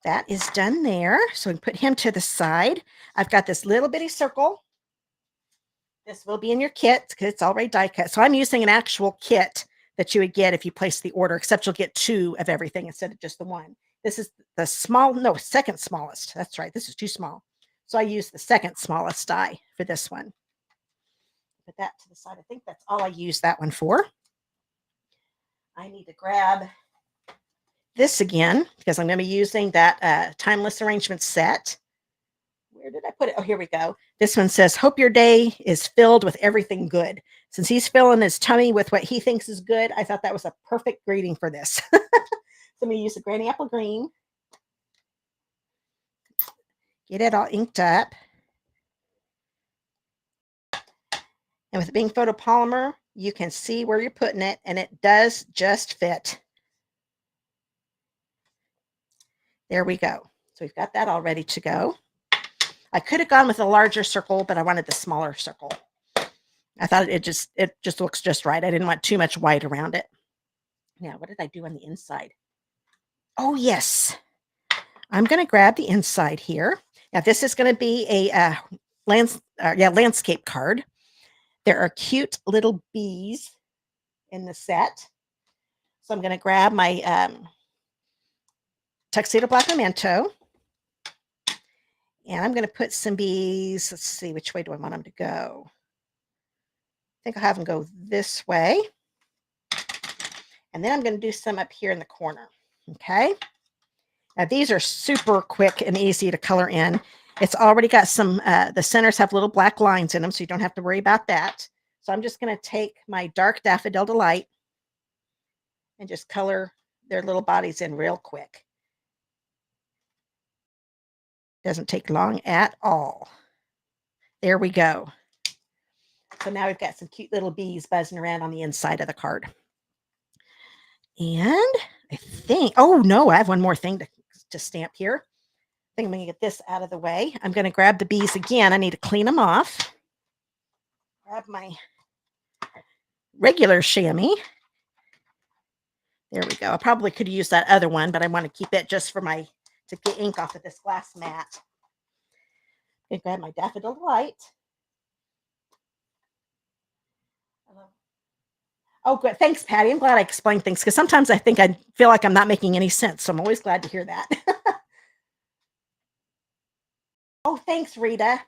That is done there. So we can put him to the side. I've got this little bitty circle. This will be in your kit because it's already die cut. So I'm using an actual kit that you would get if you place the order, except you'll get 2 of everything instead of just the 1. This is the second smallest. That's right. This is too small. So I use the second smallest die for this one. Put that to the side. I think that's all I use that one for. I need to grab this again because I'm going to be using that timeless arrangement set. Where did I put it? Oh, here we go. This one says, hope your day is filled with everything good. Since he's filling his tummy with what he thinks is good, I thought that was a perfect greeting for this. So I'm going to use the Granny Apple Green. Get it all inked up. And with it being photopolymer, you can see where you're putting it, and it does just fit. There we go. So we've got that all ready to go. I could have gone with a larger circle, but I wanted the smaller circle. I thought it just looks just right. I didn't want too much white around it. Now, what did I do on the inside? Oh, yes. I'm going to grab the inside here. Now, this is going to be a landscape card. There are cute little bees in the set. So I'm going to grab my Tuxedo Black Memento. And I'm going to put some bees. Let's see, which way do I want them to go? I think I'll have them go this way. And then I'm going to do some up here in the corner. Okay. Now, these are super quick and easy to color in. It's already got some, the centers have little black lines in them, so you don't have to worry about that. So I'm just going to take my dark Daffodil Delight and just color their little bodies in real quick. Doesn't take long at all. There we go. So now we've got some cute little bees buzzing around on the inside of the card. And I think, oh no, I have one more thing to stamp here. I think I'm going to get this out of the way. I'm going to grab the bees again. I need to clean them off. Grab my regular chamois. There we go. I probably could use that other one, but I want to keep it just for to get ink off of this glass mat. I'm going to grab my Daffodil Delight. Oh, good. Thanks, Patty. I'm glad I explained things because sometimes I think I feel like I'm not making any sense. So I'm always glad to hear that. Oh, thanks, Rita.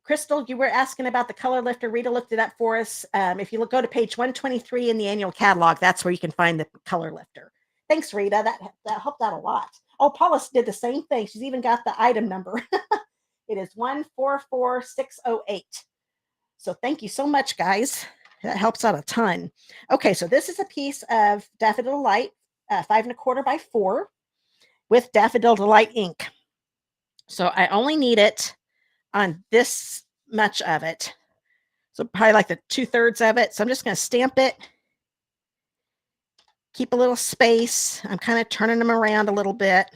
Crystal, you were asking about the color lifter. Rita looked it up for us. If you go to page 123 in the annual catalog, that's where you can find the color lifter. Thanks, Rita. That helped out a lot. Oh, Paula did the same thing. She's even got the item number. It is 144608. So thank you so much, guys. That helps out a ton. Okay, so this is a piece of Daffodil Delight, 5 1/4 by 4 with Daffodil Delight ink. So I only need it on this much of it. So probably like the 2/3 of it. So I'm just going to stamp it. Keep a little space. I'm kind of turning them around a little bit.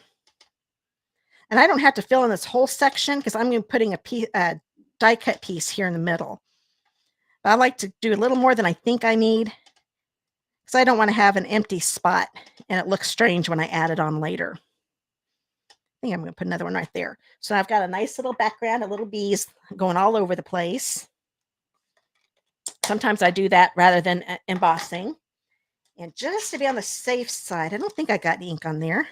And I don't have to fill in this whole section because I'm going to be putting a die cut piece here in the middle. But I like to do a little more than I think I need because I don't want to have an empty spot and it looks strange when I add it on later. I think I'm going to put another one right there. So I've got a nice little background of little bees going all over the place. Sometimes I do that rather than embossing. And just to be on the safe side, I don't think I got ink on there.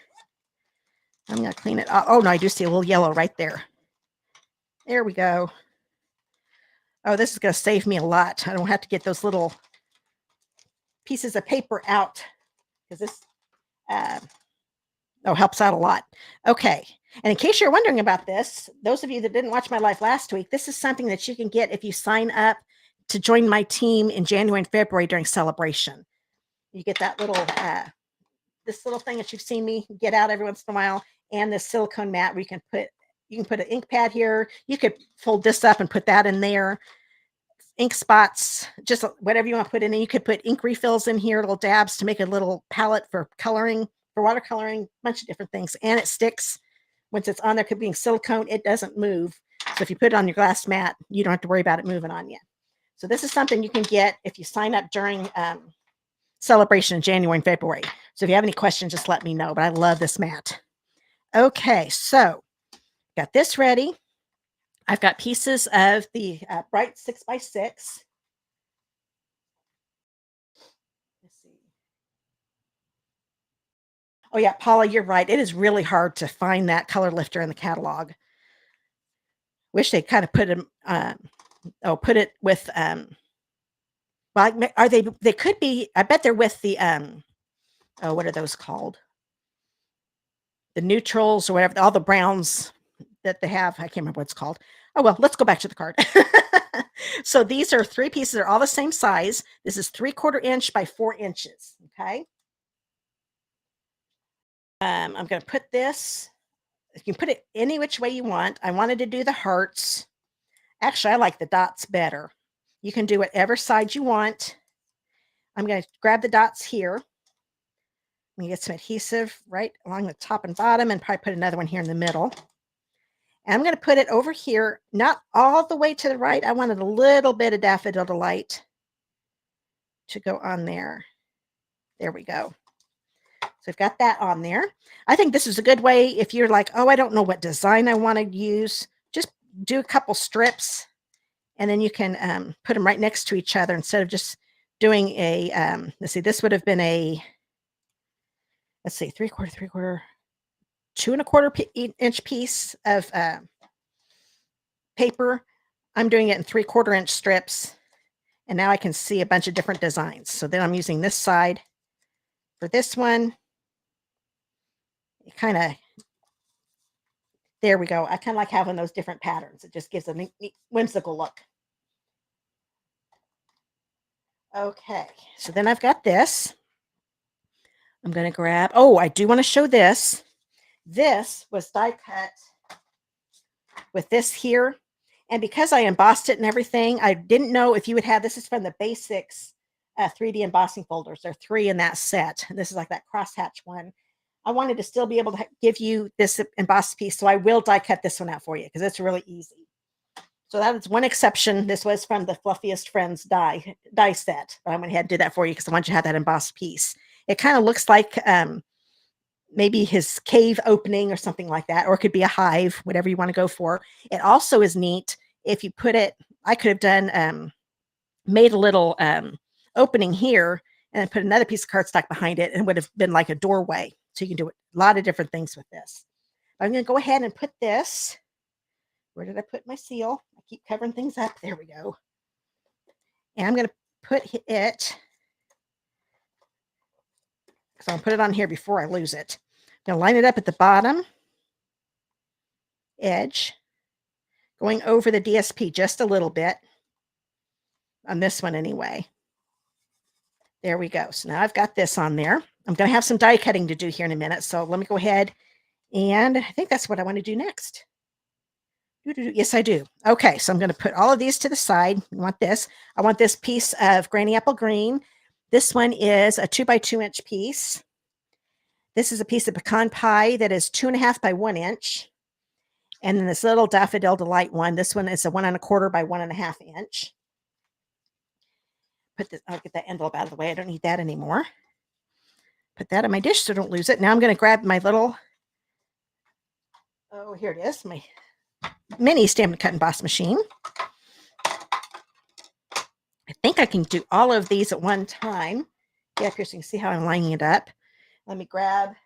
I'm going to clean it off. Oh, no, I do see a little yellow right there. There we go. Oh, this is going to save me a lot. I don't have to get those little pieces of paper out because this helps out a lot. Okay. And in case you're wondering about this, those of you that didn't watch my live last week, this is something that you can get if you sign up to join my team in January and February during celebration. You get that little, this little thing that you've seen me get out every once in a while, and this silicone mat where you can put an ink pad here. You could fold this up and put that in there. Ink spots, just whatever you want to put in there. You could put ink refills in here, little dabs to make a little palette for coloring, for watercoloring, a bunch of different things. And it sticks. Once it's on there, being silicone, it doesn't move. So if you put it on your glass mat, you don't have to worry about it moving on you. So this is something you can get if you sign up during celebration in January and February. So if you have any questions, just let me know. But I love this mat. Okay, so got this ready. I've got pieces of the bright 6x6. Let's see. Oh yeah, Paula, you're right. It is really hard to find that color lifter in the catalog. Wish they kind of put them. Put it with. Well, are they? They could be. I bet they're with the. What are those called? The neutrals or whatever. All the browns that they have. I can't remember what it's called. Oh well, let's go back to the card. So these are 3 pieces. They're all the same size. This is 3/4 inch by 4 inches. Okay. I'm going to put this. You can put it any which way you want. I wanted to do the hearts. Actually, I like the dots better. You can do whatever side you want. I'm going to grab the dots here. I'm going to get some adhesive right along the top and bottom and probably put another one here in the middle. And I'm going to put it over here, not all the way to the right. I wanted a little bit of Daffodil Delight to go on there. There we go. So I've got that on there. I think this is a good way if you're like, oh, I don't know what design I want to use. Just do a couple strips and then you can put them right next to each other instead of just doing a, let's see, this would have been a, let's see, 3/4, 2¼ inch piece of paper. I'm doing it in 3/4 inch strips. And now I can see a bunch of different designs. So then I'm using this side for this one. It kind of, there we go. I kind of like having those different patterns. It just gives a neat, whimsical look. Okay, so then I've got this. I'm going to grab, oh, I do want to show this. This was die cut with this here. And because I embossed it and everything, I didn't know if you would have, this is from the Basics 3D embossing folders. There are 3 in that set. This is like that crosshatch one. I wanted to still be able to give you this embossed piece. So I will die cut this one out for you because it's really easy. So that was one exception. This was from the Fluffiest Friends die set. But I went ahead and did that for you because I want you to have that embossed piece. It kind of looks like maybe his cave opening or something like that, or it could be a hive, whatever you want to go for. It also is neat if you put it, I could have done, made a little opening here and then put another piece of cardstock behind it and it would have been like a doorway. So you can do a lot of different things with this. I'm going to go ahead and put this, where did I put my seal? I keep covering things up. There we go. And I'm going to put it, so I'll put it on here before I lose it. I'm going to line it up at the bottom edge, going over the DSP just a little bit on this one anyway. There we go. So now I've got this on there. I'm going to have some die cutting to do here in a minute. So let me go ahead and I think that's what I want to do next. Yes, I do. Okay, so I'm going to put all of these to the side. I want this. I want this piece of Granny Apple Green. This one is a 2x2 inch piece. This is a piece of pecan pie that is 2.5 by 1 inch. And then this little Daffodil Delight one. This one is a 1¼ by 1.5 inch. Put this, I'll get that envelope out of the way. I don't need that anymore. Put that in my dish so I don't lose it. Now I'm going to grab my little, oh, here it is, my mini Stampin' Cut and Emboss machine. I think I can do all of these at one time. Yeah, here so you can see how I'm lining it up. Let me grab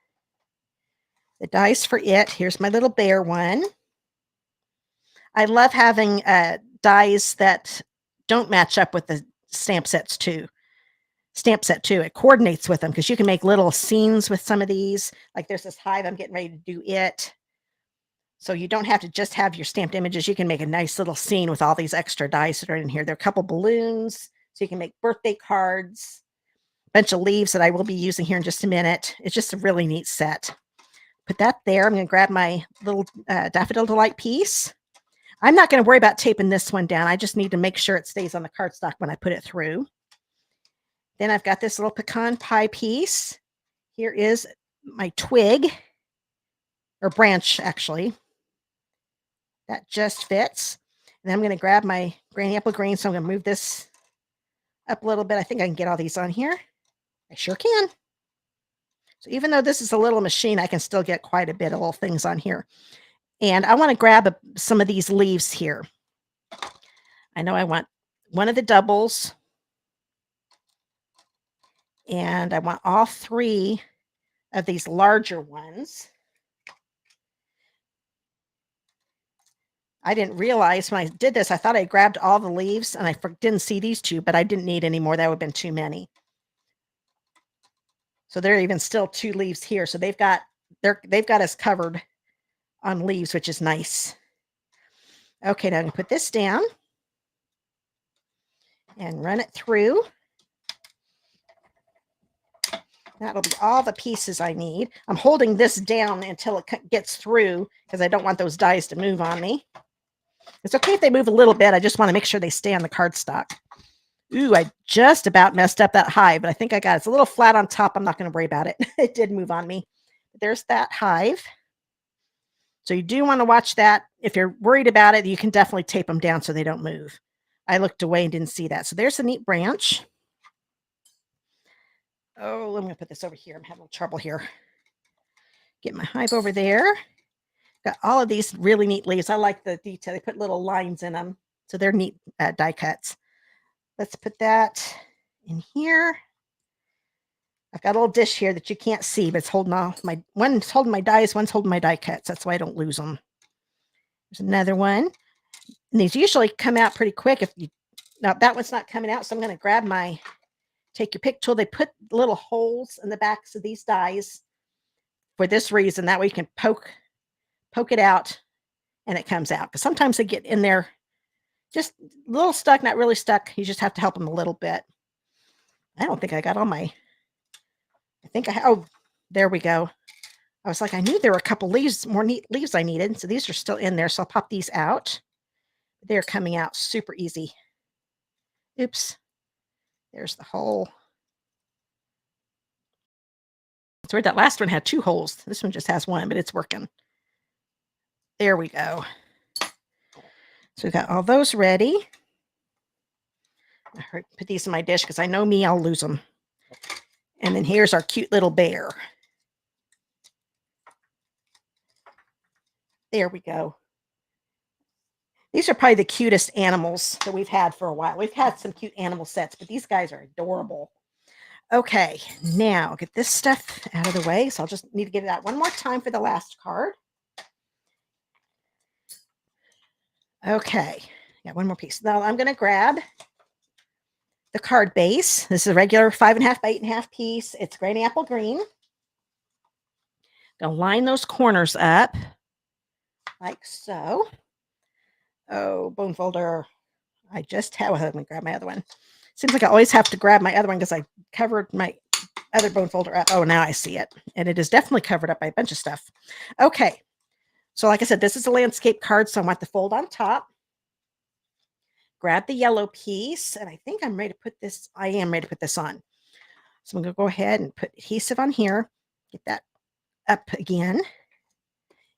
the dies for it. Here's my little bear one. I love having dies that don't match up with the stamp set too. It coordinates with them because you can make little scenes with some of these. Like there's this hive, I'm getting ready to do it. So you don't have to just have your stamped images. You can make a nice little scene with all these extra dies that are in here. There are a couple balloons, so you can make birthday cards, a bunch of leaves that I will be using here in just a minute. It's just a really neat set. Put that there. I'm going to grab my little Daffodil Delight piece. I'm not going to worry about taping this one down. I just need to make sure it stays on the cardstock when I put it through. Then I've got this little pecan pie piece. Here is my twig, or branch actually. That just fits. And I'm going to grab my Granny Apple Green. So I'm going to move this up a little bit. I think I can get all these on here. I sure can. So even though this is a little machine, I can still get quite a bit of little things on here. And I want to grab some of these leaves here. I know I want one of the doubles. And I want all 3 of these larger ones. I didn't realize when I did this, I thought I grabbed all the leaves and I didn't see these 2, but I didn't need any more. That would have been too many. So there are even still 2 leaves here. So they've got us covered on leaves, which is nice. Okay, now I'm going to put this down and run it through. That'll be all the pieces I need. I'm holding this down until it gets through because I don't want those dies to move on me. It's okay if they move a little bit. I just want to make sure they stay on the cardstock. Ooh, I just about messed up that hive, but I think I got it. It's a little flat on top. I'm not going to worry about it. It did move on me. There's that hive. So you do want to watch that. If you're worried about it, you can definitely tape them down so they don't move. I looked away and didn't see that. So there's a neat branch. Oh, I'm going to put this over here. I'm having a little trouble here. Get my hive over there. Got all of these really neat leaves. I like the detail. They put little lines in them. So they're neat die cuts. Let's put that in here. I've got a little dish here that you can't see, but it's holding off one's holding my dies, one's holding my die cuts. That's why I don't lose them. There's another one. And these usually come out pretty quick. Now that one's not coming out, so I'm going to grab my take your pick tool. They put little holes in the backs of these dies for this reason. That way you can poke it out and it comes out. Because sometimes they get in there just a little stuck, not really stuck. You just have to help them a little bit. I don't think I got all my, oh, there we go. I was like, I knew there were a couple leaves, more neat leaves I needed. So these are still in there. So I'll pop these out. They're coming out super easy. Oops. There's the hole. It's weird. That last one had 2 holes. This one just has 1, but it's working. There we go. So we've got all those ready. I put these in my dish because I know me, I'll lose them. And then here's our cute little bear. There we go. These are probably the cutest animals that we've had for a while. We've had some cute animal sets, but these guys are adorable. Okay, now get this stuff out of the way. So I'll just need to get it out one more time for the last card. Okay, got one more piece. Now I'm going to grab the card base. This is a regular 5.5 by 8.5 piece. It's Granny Apple Green. Gonna line those corners up like so. Oh, bone folder. I just have. Let me grab my other one. Seems like I always have to grab my other one because I covered my other bone folder up. Oh, now I see it. And it is definitely covered up by a bunch of stuff. Okay. So like I said, this is a landscape card. So I want the fold on top. Grab the yellow piece. And I think I'm ready to put this. I am ready to put this on. So I'm going to go ahead and put adhesive on here. Get that up again.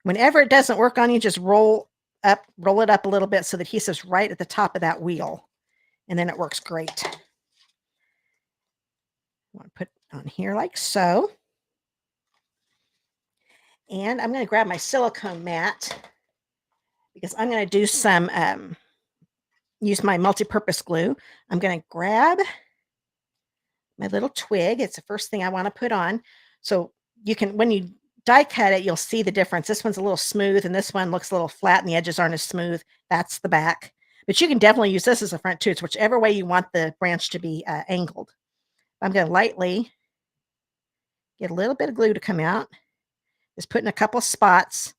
Whenever it doesn't work on you, just roll it up a little bit so the adhesive's right at the top of that wheel. And then it works great. I want to put it on here like so. And I'm going to grab my silicone mat because I'm going to do some, use my multi-purpose glue. I'm going to grab my little twig. It's the first thing I want to put on. So you can, when you die cut it, you'll see the difference. This one's a little smooth and this one looks a little flat and the edges aren't as smooth. That's the back. But you can definitely use this as a front too. It's whichever way you want the branch to be angled. I'm going to lightly get a little bit of glue to come out. Just put in a couple of spots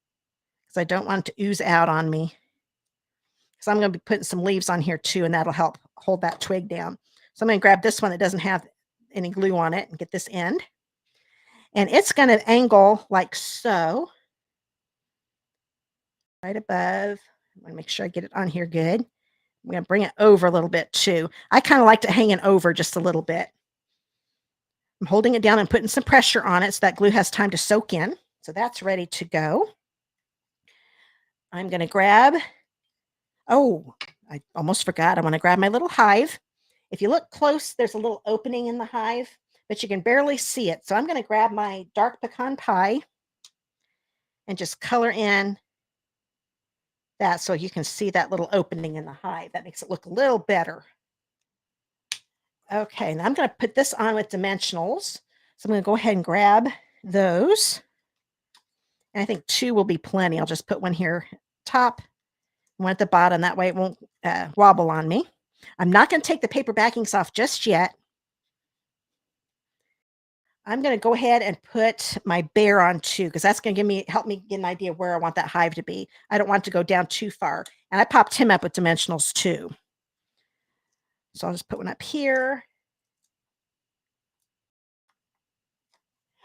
because I don't want it to ooze out on me. So I'm going to be putting some leaves on here too, and that'll help hold that twig down. So I'm going to grab this one that doesn't have any glue on it and get this end. And it's going to angle like so. Right above. I want to make sure I get it on here good. I'm going to bring it over a little bit too. I kind of like to hang it over just a little bit. I'm holding it down and putting some pressure on it so that glue has time to soak in. So that's ready to go. I'm going to grab, Oh, I almost forgot. I want to grab my little hive. If you look close, there's a little opening in the hive, but you can barely see it. So I'm going to grab my dark pecan pie and just color in that so you can see that little opening in the hive. That makes it look a little better. Okay, now I'm going to put this on with dimensionals. So I'm going to go ahead and grab those. And I think 2 will be plenty. I'll just put one here top, one at the bottom. That way it won't wobble on me. I'm not going to take the paper backings off just yet. I'm going to go ahead and put my bear on too, because that's going to help me get an idea of where I want that hive to be. I don't want it to go down too far. And I popped him up with dimensionals too. So I'll just put one up here.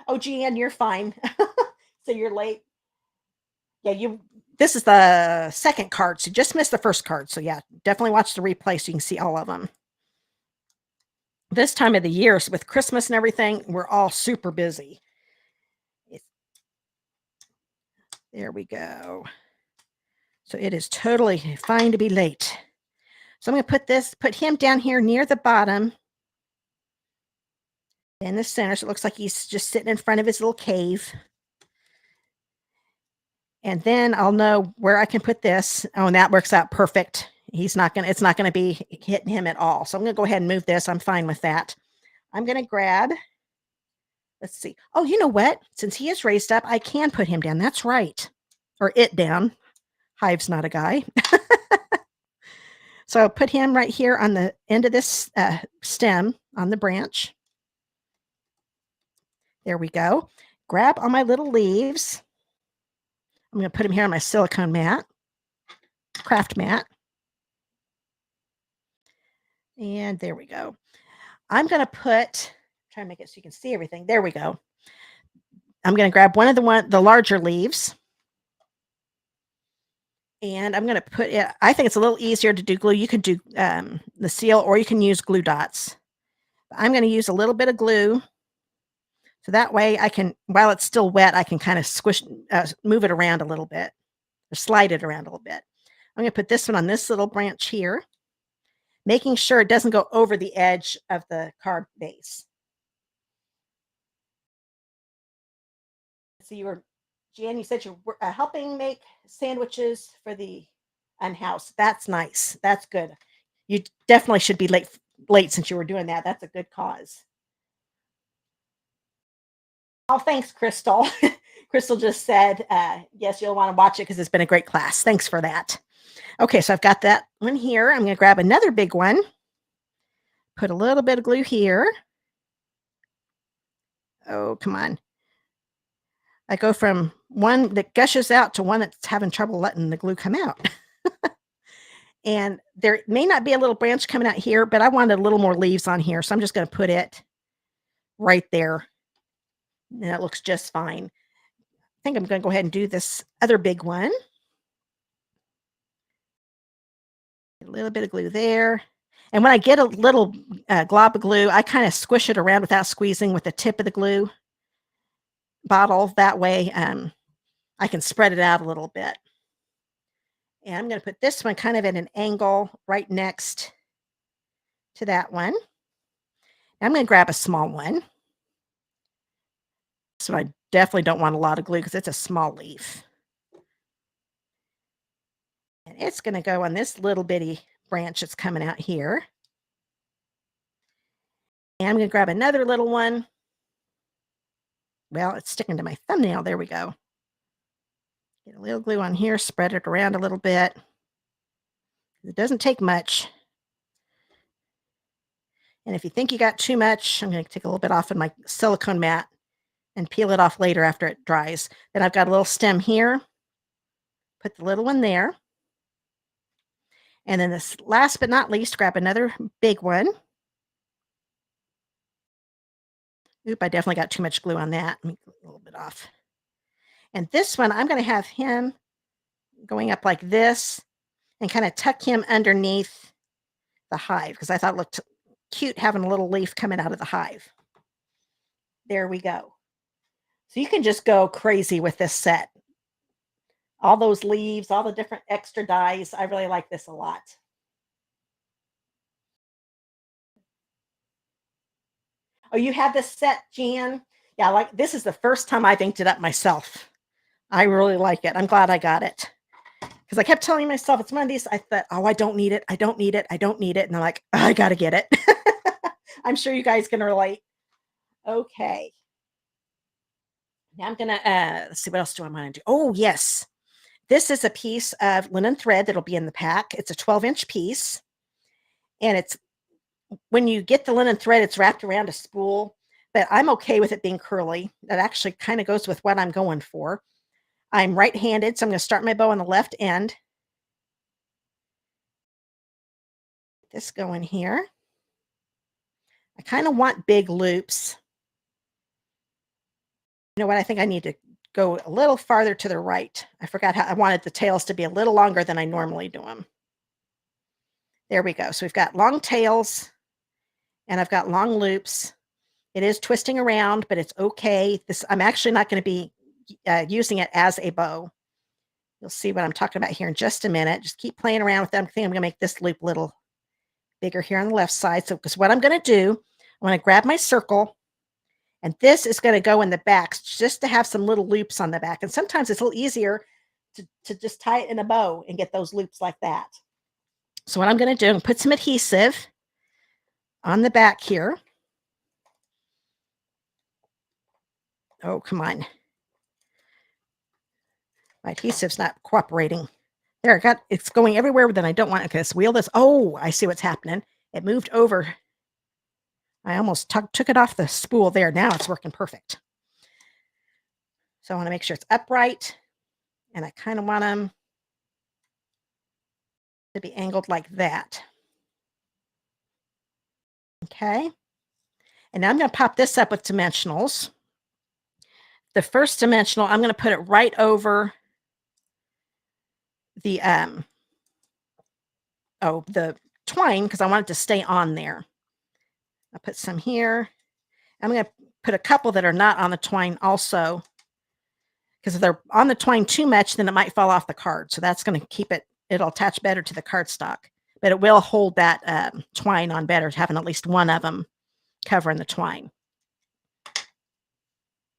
Oh, Jeanne, you're fine. So you're late. Yeah, this is the second card, so you just missed the first card. So yeah, definitely watch the replay so you can see all of them. This time of the year, so with Christmas and everything, we're all super busy. There we go. So it is totally fine to be late. So I'm going to put him down here near the bottom in the center. So it looks like he's just sitting in front of his little cave. And then I'll know where I can put this. Oh, and that works out perfect. It's not going to be hitting him at all. So I'm going to go ahead and move this. I'm fine with that. I'm going to grab, let's see. Oh, you know what? Since he is raised up, I can put him down. That's right. Or it down. Hive's not a guy. So I'll put him right here on the end of this stem on the branch. There we go. Grab all my little leaves. I'm going to put him here on my silicone mat, craft mat. And there we go. I'm going to try to make it so you can see everything. There we go. I'm going to grab one of the larger leaves. And I'm going to put it, I think it's a little easier to do glue. You can do the seal, or you can use glue dots. I'm going to use a little bit of glue. So that way I can, while it's still wet, I can kind of move it around a little bit, or slide it around a little bit. I'm going to put this one on this little branch here, making sure it doesn't go over the edge of the card base. So Jan, you said you're helping make sandwiches for the unhoused. That's nice. That's good. You definitely should be late since you were doing that. That's a good cause. Oh, thanks, Crystal. Crystal just said, yes, you'll want to watch it because it's been a great class. Thanks for that. Okay, so I've got that one here. I'm going to grab another big one. Put a little bit of glue here. Oh, come on. I go from one that gushes out to one that's having trouble letting the glue come out. And there may not be a little branch coming out here, but I wanted a little more leaves on here. So I'm just going to put it right there. And it looks just fine. I think I'm going to go ahead and do this other big one. A little bit of glue there. And when I get a little glob of glue, I kind of squish it around without squeezing with the tip of the glue bottle. That way I can spread it out a little bit. And I'm going to put this one kind of at an angle right next to that one. I'm going to grab a small one. So I definitely don't want a lot of glue because it's a small leaf. And it's going to go on this little bitty branch that's coming out here. And I'm going to grab another little one. Well, it's sticking to my thumbnail. There we go. Get a little glue on here, spread it around a little bit. It doesn't take much. And if you think you got too much, I'm going to take a little bit off of my silicone mat and peel it off later after it dries. Then I've got a little stem here. Put the little one there. And then this last but not least, grab another big one. Oop, I definitely got too much glue on that. Let me get a little bit off. And this one, I'm going to have him going up like this and kind of tuck him underneath the hive because I thought it looked cute having a little leaf coming out of the hive. There we go. So you can just go crazy with this set. all those leaves, all the different extra dies. I really like this a lot. Oh, you have this set, Jan? Yeah, like this is the first time I've inked it up myself. I really like it. I'm glad I got it because I kept telling myself it's one of these. I thought, oh, I don't need it. I don't need it. I don't need it. And I'm like, oh, I got to get it. I'm sure you guys can relate. Okay. Now I'm going to, let's see, what else do I want to do? Oh, yes. This is a piece of linen thread that'll be in the pack. It's a 12-inch piece. And it's, when you get the linen thread, it's wrapped around a spool, but I'm okay with it being curly. That actually kind of goes with what I'm going for. I'm right-handed, so I'm going to start my bow on the left end. This going here. I kind of want big loops. You know what? I think I need to go a little farther to the right. I forgot how I wanted the tails to be a little longer than I normally do them. There we go. So we've got long tails and I've got long loops. It is twisting around, but it's okay. I'm actually not going to be using it as a bow. You'll see what I'm talking about here in just a minute. Just keep playing around with them. I think I'm going to make this loop a little bigger here on the left side. So, because what I'm going to do, I'm going to grab my circle, and this is going to go in the back just to have some little loops on the back. And sometimes it's a little easier to just tie it in a bow and get those loops like that. So what I'm going to do, I'm going to put some adhesive on the back here. Oh, come on. My adhesive's not cooperating. There, it's going everywhere, but then I don't want it. Okay, let's wheel this. Oh, I see what's happening. It moved over. I almost took it off the spool there. Now it's working perfect. So I want to make sure it's upright, and I kind of want them to be angled like that. Okay. And now I'm going to pop this up with dimensionals. The first dimensional, I'm going to put it right over the the twine because I want it to stay on there. I'll put some here. I'm going to put a couple that are not on the twine also, because if they're on the twine too much, then it might fall off the card. So that's going to keep it, it'll attach better to the cardstock, but it will hold that twine on better, having at least one of them covering the twine.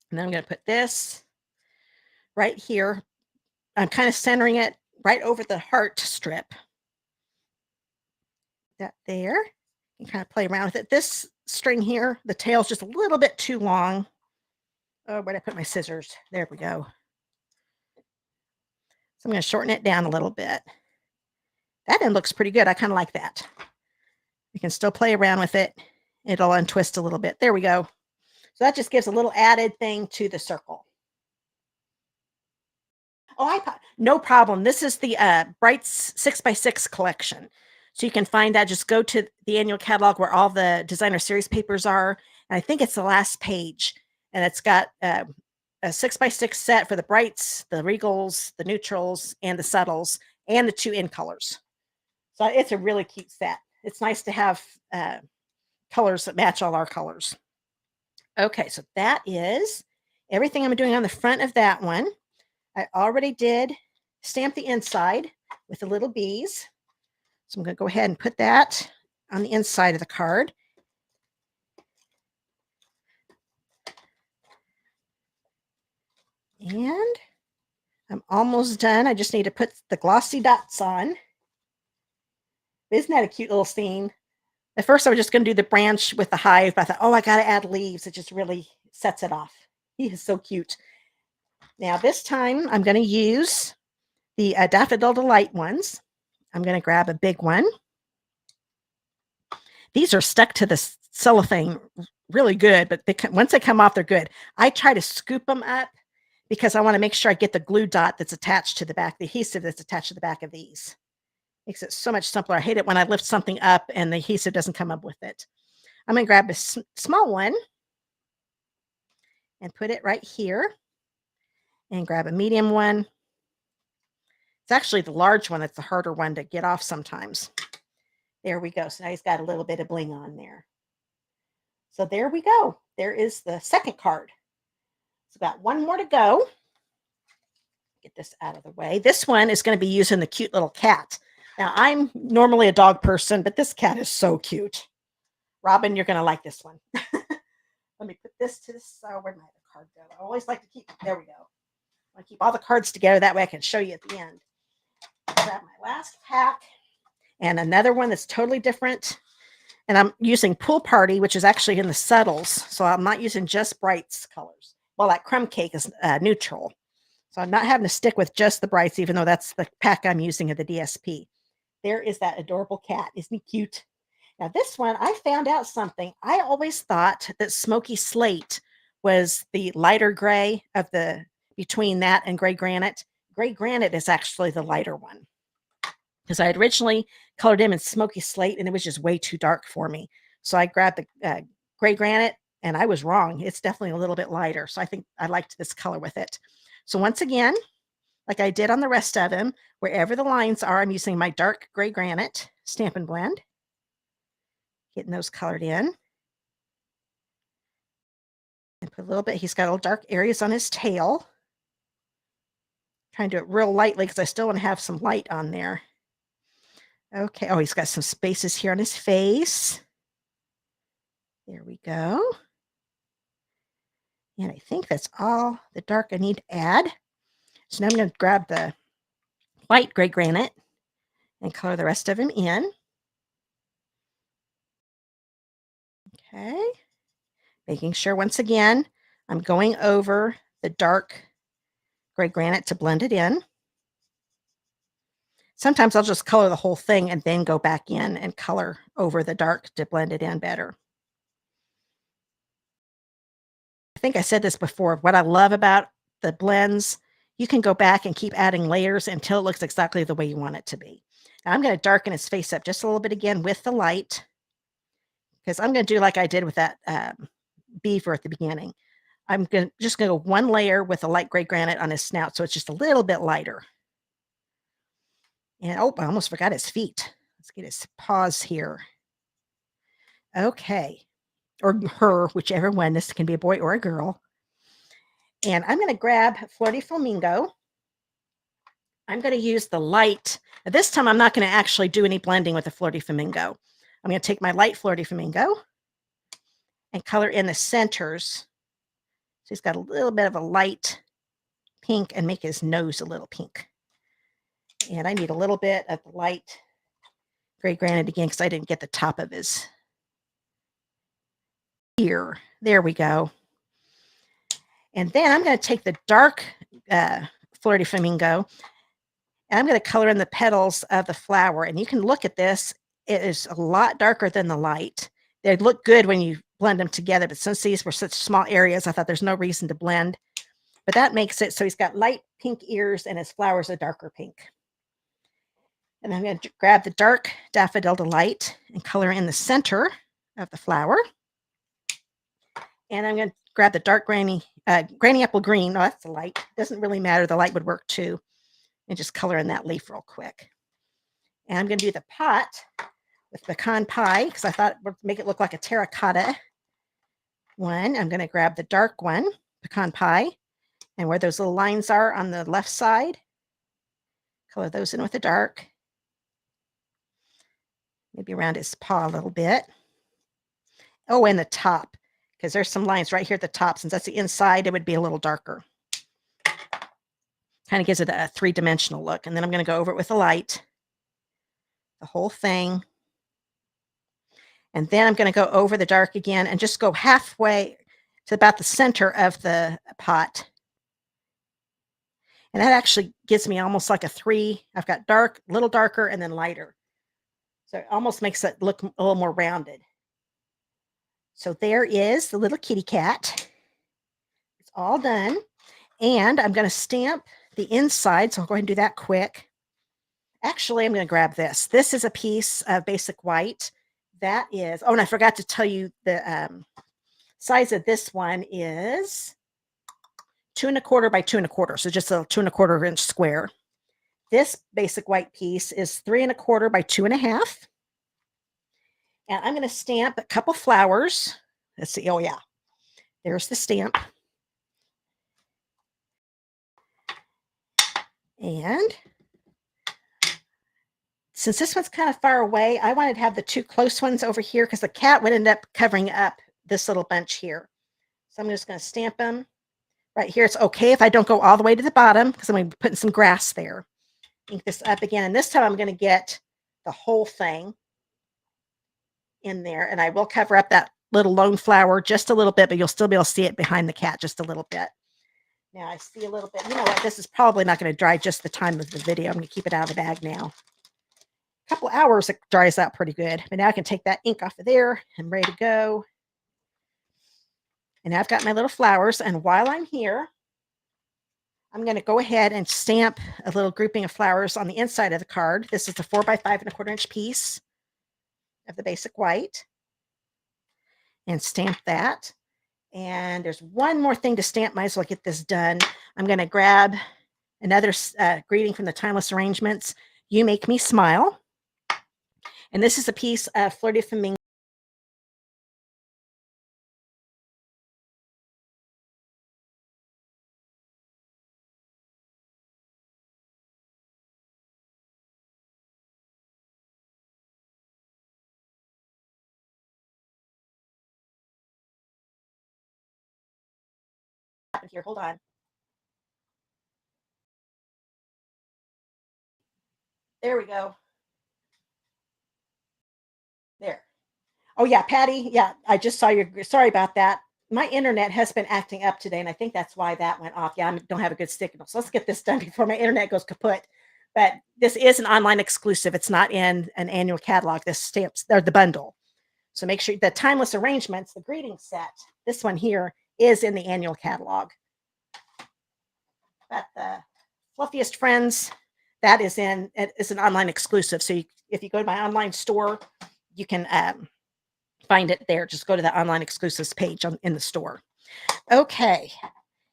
And then I'm going to put this right here. I'm kind of centering it right over the heart strip. That there. You kind of play around with it. This string here, the tail's just a little bit too long. Oh, where'd I put my scissors? There we go. So I'm going to shorten it down a little bit. That end looks pretty good. I kind of like that. You can still play around with it. It'll untwist a little bit. There we go. So that just gives a little added thing to the circle. Oh, no problem. This is the Brights 6x6 collection. So you can find that. Just go to the annual catalog where all the designer series papers are. And I think it's the last page. And it's got a 6x6 set for the brights, the regals, the neutrals, and the subtles, and the 2 in colors. So it's a really cute set. It's nice to have colors that match all our colors. Okay, so that is everything I'm doing on the front of that one. I already did stamp the inside with the little bees. So I'm going to go ahead and put that on the inside of the card. And I'm almost done. I just need to put the glossy dots on. Isn't that a cute little scene? At first, I was just going to do the branch with the hive, but I thought, oh, I got to add leaves. It just really sets it off. He is so cute. Now, this time, I'm going to use the Daffodil Delight ones. I'm going to grab a big one. These are stuck to the cellophane really good, but once they come off, they're good. I try to scoop them up because I want to make sure I get the glue dot that's attached to the back, the adhesive that's attached to the back of these. Makes it so much simpler. I hate it when I lift something up and the adhesive doesn't come up with it. I'm going to grab a small one and put it right here, and grab a medium one. It's actually the large one that's the harder one to get off sometimes. There we go. So now he's got a little bit of bling on there. So there we go. There is the second card. It's got one more to go. get this out of the way. This one is going to be using the cute little cat. Now, I'm normally a dog person, but this cat is so cute. Robin, you're going to like this one. Let me put this to this. Where did my other card go? I always like to keep, there we go. I keep all the cards together. That way I can show you at the end. Grab my last pack and another one that's totally different. And I'm using Pool Party, which is actually in the subtles. So I'm not using just brights colors. Well, that crumb cake is neutral. So I'm not having to stick with just the brights, even though that's the pack I'm using of the DSP. There is that adorable cat. Isn't he cute? Now this one, I found out something. I always thought that Smoky Slate was the lighter gray of the, between that and Gray Granite. Gray Granite is actually the lighter one. Because I had originally colored him in Smoky Slate and it was just way too dark for me. So I grabbed the Gray Granite and I was wrong. It's definitely a little bit lighter. So I think I liked this color with it. So once again, like I did on the rest of them, wherever the lines are, I'm using my dark Gray Granite Stampin' Blend. Getting those colored in. And put a little bit, he's got little dark areas on his tail. Trying to do it real lightly because I still want to have some light on there. Okay, oh, he's got some spaces here on his face. There we go. And I think that's all the dark I need to add. So now I'm going to grab the light Gray Granite and color the rest of him in. Okay. Making sure, once again, I'm going over the dark Gray Granite to blend it in. Sometimes I'll just color the whole thing and then go back in and color over the dark to blend it in better. I think I said this before. What I love about the blends, you can go back and keep adding layers until it looks exactly the way you want it to be. Now I'm going to darken his face up just a little bit again with the light, because I'm going to do like I did with that beaver at the beginning. I'm just going to go one layer with a light Gray Granite on his snout, so it's just a little bit lighter. And oh, I almost forgot his feet. Let's get his paws here. Okay. Or her, whichever one. This can be a boy or a girl. And I'm going to grab Flirty Flamingo. I'm going to use the light. This time I'm not going to actually do any blending with the Flirty Flamingo. I'm going to take my light Flirty Flamingo and color in the centers. So he's got a little bit of a light pink and make his nose a little pink. And I need a little bit of the light Gray Granite again because I didn't get the top of his ear. There we go. And then I'm going to take the dark Flirty Flamingo and I'm going to color in the petals of the flower. And you can look at this. It is a lot darker than the light. They look good when you blend them together, but since these were such small areas, I thought there's no reason to blend. But that makes it so he's got light pink ears and his flowers are darker pink. And I'm going to grab the dark Daffodil Delight and color in the center of the flower. And I'm going to grab the dark Granny Apple Green. Oh, that's the light. Doesn't really matter. The light would work too. And just color in that leaf real quick. And I'm going to do the pot with Pecan Pie because I thought it would make it look like a terracotta one. I'm going to grab the dark one, Pecan Pie, and where those little lines are on the left side, color those in with the dark. Maybe around his paw a little bit. Oh, and the top, because there's some lines right here at the top. Since that's the inside, it would be a little darker. Kind of gives it a three-dimensional look. And then I'm going to go over it with the light, the whole thing. And then I'm going to go over the dark again and just go halfway to about the center of the pot. And that actually gives me almost like a three. I've got dark, a little darker, and then lighter. So it almost makes it look a little more rounded. So there is the little kitty cat. It's all done. And I'm going to stamp the inside. So I'll go ahead and do that quick. Actually, I'm going to grab this. This is a piece of basic white. That is, oh, and I forgot to tell you the size of this one is 2 1/4 by 2 1/4. So just a 2 1/4 inch square. This basic white piece is 3 1/4 by 2 1/2. And I'm going to stamp a couple flowers. Let's see. Oh, yeah. There's the stamp. And since this one's kind of far away, I wanted to have the two close ones over here because the cat would end up covering up this little bunch here. So I'm just going to stamp them right here. It's okay if I don't go all the way to the bottom because I'm going to be putting some grass there. Ink this up again. And this time I'm going to get the whole thing in there. And I will cover up that little lone flower just a little bit, but you'll still be able to see it behind the cat just a little bit. Now I see a little bit. You know what? This is probably not going to dry just the time of the video. I'm going to keep it out of the bag now. A couple hours, it dries out pretty good. But now I can take that ink off of there. I'm ready to go. And I've got my little flowers. And while I'm here, I'm going to go ahead and stamp a little grouping of flowers on the inside of the card. This is a 4x5 1/4 inch piece of the basic white. And stamp that. And there's one more thing to stamp. Might as well get this done. I'm going to grab another greeting from the Timeless Arrangements. You Make Me Smile. And this is a piece of Fleur de Flamingo. Here, hold on. There we go. There. Oh yeah, Patty. Yeah, I just saw your. Sorry about that. My internet has been acting up today, and I think that's why that went off. Yeah, I don't have a good signal, so let's get this done before my internet goes kaput. But this is an online exclusive. It's not in an annual catalog. This stamps or the bundle. So make sure the Timeless Arrangements, the greeting set, this one here is in the annual catalog. But the Fluffiest Friends, that is an online exclusive. So if you go to my online store, you can find it there. Just go to the online exclusives page in the store. Okay,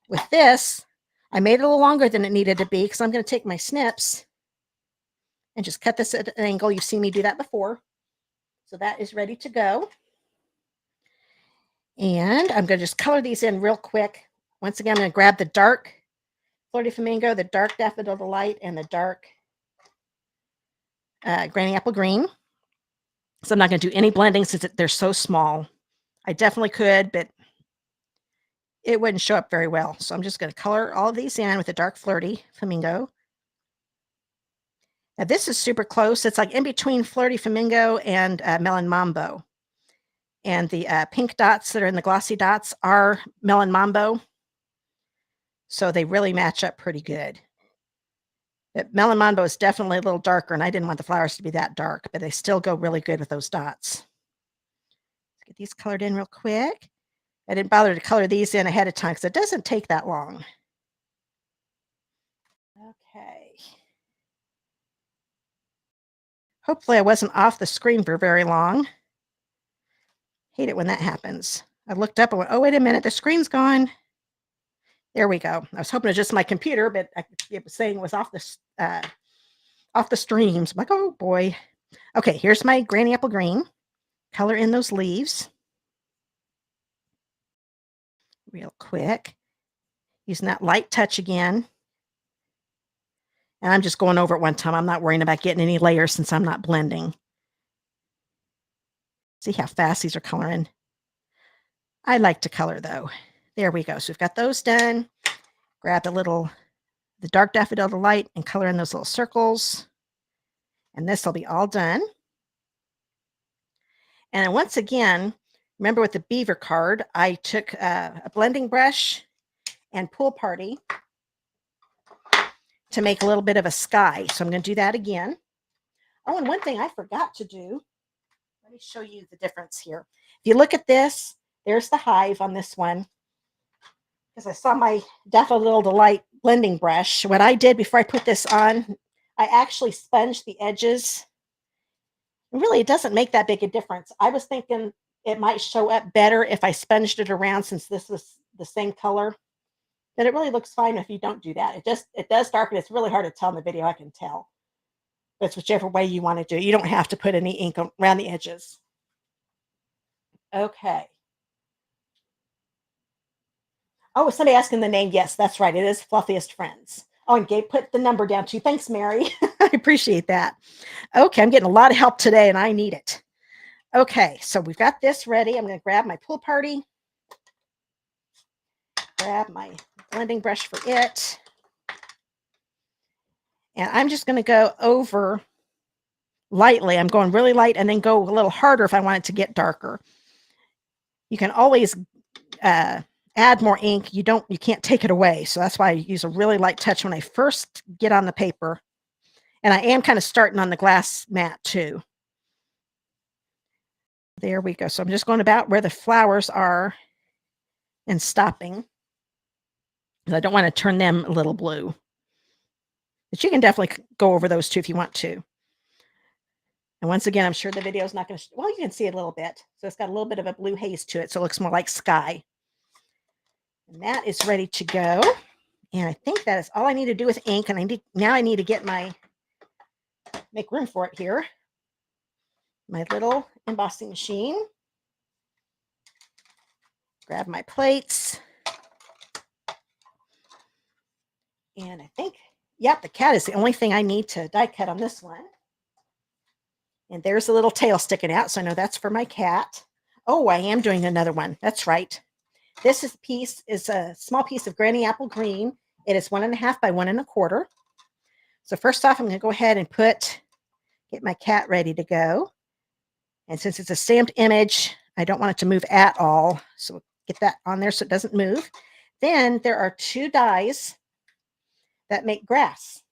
with this, I made it a little longer than it needed to be because I'm going to take my snips and just cut this at an angle. You've seen me do that before. So that is ready to go. And I'm going to just color these in real quick. Once again, I'm going to grab the dark Fleur de Flamingo, the dark Daffodil Delight, and the dark Granny Apple Green. So I'm not going to do any blending since they're so small. I definitely could, but it wouldn't show up very well. So I'm just going to color all of these in with the dark Fleur de Flamingo. Now this is super close. It's like in between Fleur de Flamingo and Melon Mambo. And the pink dots that are in the glossy dots are Melon Mambo. So they really match up pretty good. But Melon Mambo is definitely a little darker, and I didn't want the flowers to be that dark, but they still go really good with those dots. Let's get these colored in real quick. I didn't bother to color these in ahead of time because it doesn't take that long. Okay. Hopefully I wasn't off the screen for very long. Hate it when that happens. I looked up and went, oh, wait a minute, the screen's gone. There we go. I was hoping it was just my computer, but it was saying it was off the streams. I'm like, oh boy. Okay, here's my Granny Apple Green. Color in those leaves. Real quick. Using that light touch again. And I'm just going over it one time. I'm not worrying about getting any layers since I'm not blending. See how fast these are coloring. I like to color though. There we go. So we've got those done. Grab the dark Daffodil Delight and color in those little circles. And this will be all done. And once again, remember with the beaver card, I took a blending brush and Pool Party to make a little bit of a sky. So I'm going to do that again. Oh, and one thing I forgot to do. Let me show you the difference here. If you look at this, there's the hive on this one. Because I saw my Daffodil Delight blending brush. What I did before I put this on, I actually sponged the edges. And really, it doesn't make that big a difference. I was thinking it might show up better if I sponged it around since this was the same color. But it really looks fine if you don't do that. It does darken. It's really hard to tell in the video, I can tell. But it's whichever way you want to do it. You don't have to put any ink around the edges. Okay. Oh, somebody asking the name. Yes, that's right. It is Fluffiest Friends. Oh, and Gabe put the number down too. Thanks, Mary. I appreciate that. Okay, I'm getting a lot of help today and I need it. Okay, so we've got this ready. I'm going to grab my pool party, grab my blending brush for it, and I'm just going to go over lightly. I'm going really light and then go a little harder if I want it to get darker. You can always add more ink. You can't take it away. So that's why I use a really light touch when I first get on the paper. And I am kind of starting on the glass mat too. There we go. So I'm just going about where the flowers are and stopping. I don't want to turn them a little blue. But you can definitely go over those two if you want to. And once again, I'm sure the video is not going to, well, you can see it a little bit. So it's got a little bit of a blue haze to it. So it looks more like sky. And that is ready to go. And I think that is all I need to do with ink. And now I need to get make room for it here. My little embossing machine. Grab my plates. And I think, yep, the cat is the only thing I need to die cut on this one. And there's a little tail sticking out, so I know that's for my cat. Oh, I am doing another one. That's right. This is a small piece of Granny Apple Green. It is 1.5 by 1 1/4. So first off, I'm going to go ahead and get my cat ready to go. And since it's a stamped image, I don't want it to move at all. So get that on there so it doesn't move. Then there are 2 dies that make grass.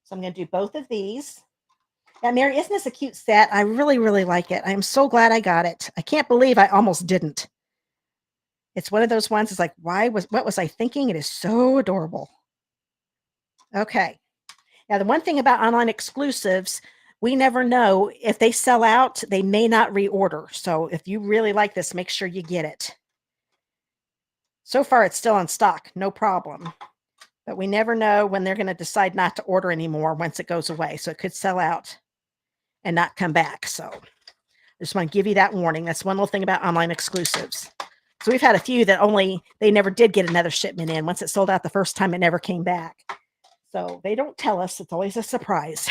So I'm going to do both of these. Now, Mary, isn't this a cute set? I really, really like it. I'm so glad I got it. I can't believe I almost didn't. It's one of those ones. It's like, what was I thinking? It is so adorable. Okay. Now, the one thing about online exclusives, we never know if they sell out, they may not reorder. So if you really like this, make sure you get it. So far, it's still in stock. No problem. But we never know when they're going to decide not to order anymore once it goes away. So it could sell out and not come back. So I just want to give you that warning. That's one little thing about online exclusives. So we've had a few that they never did get another shipment in. Once it sold out the first time, it never came back. So they don't tell us. It's always a surprise.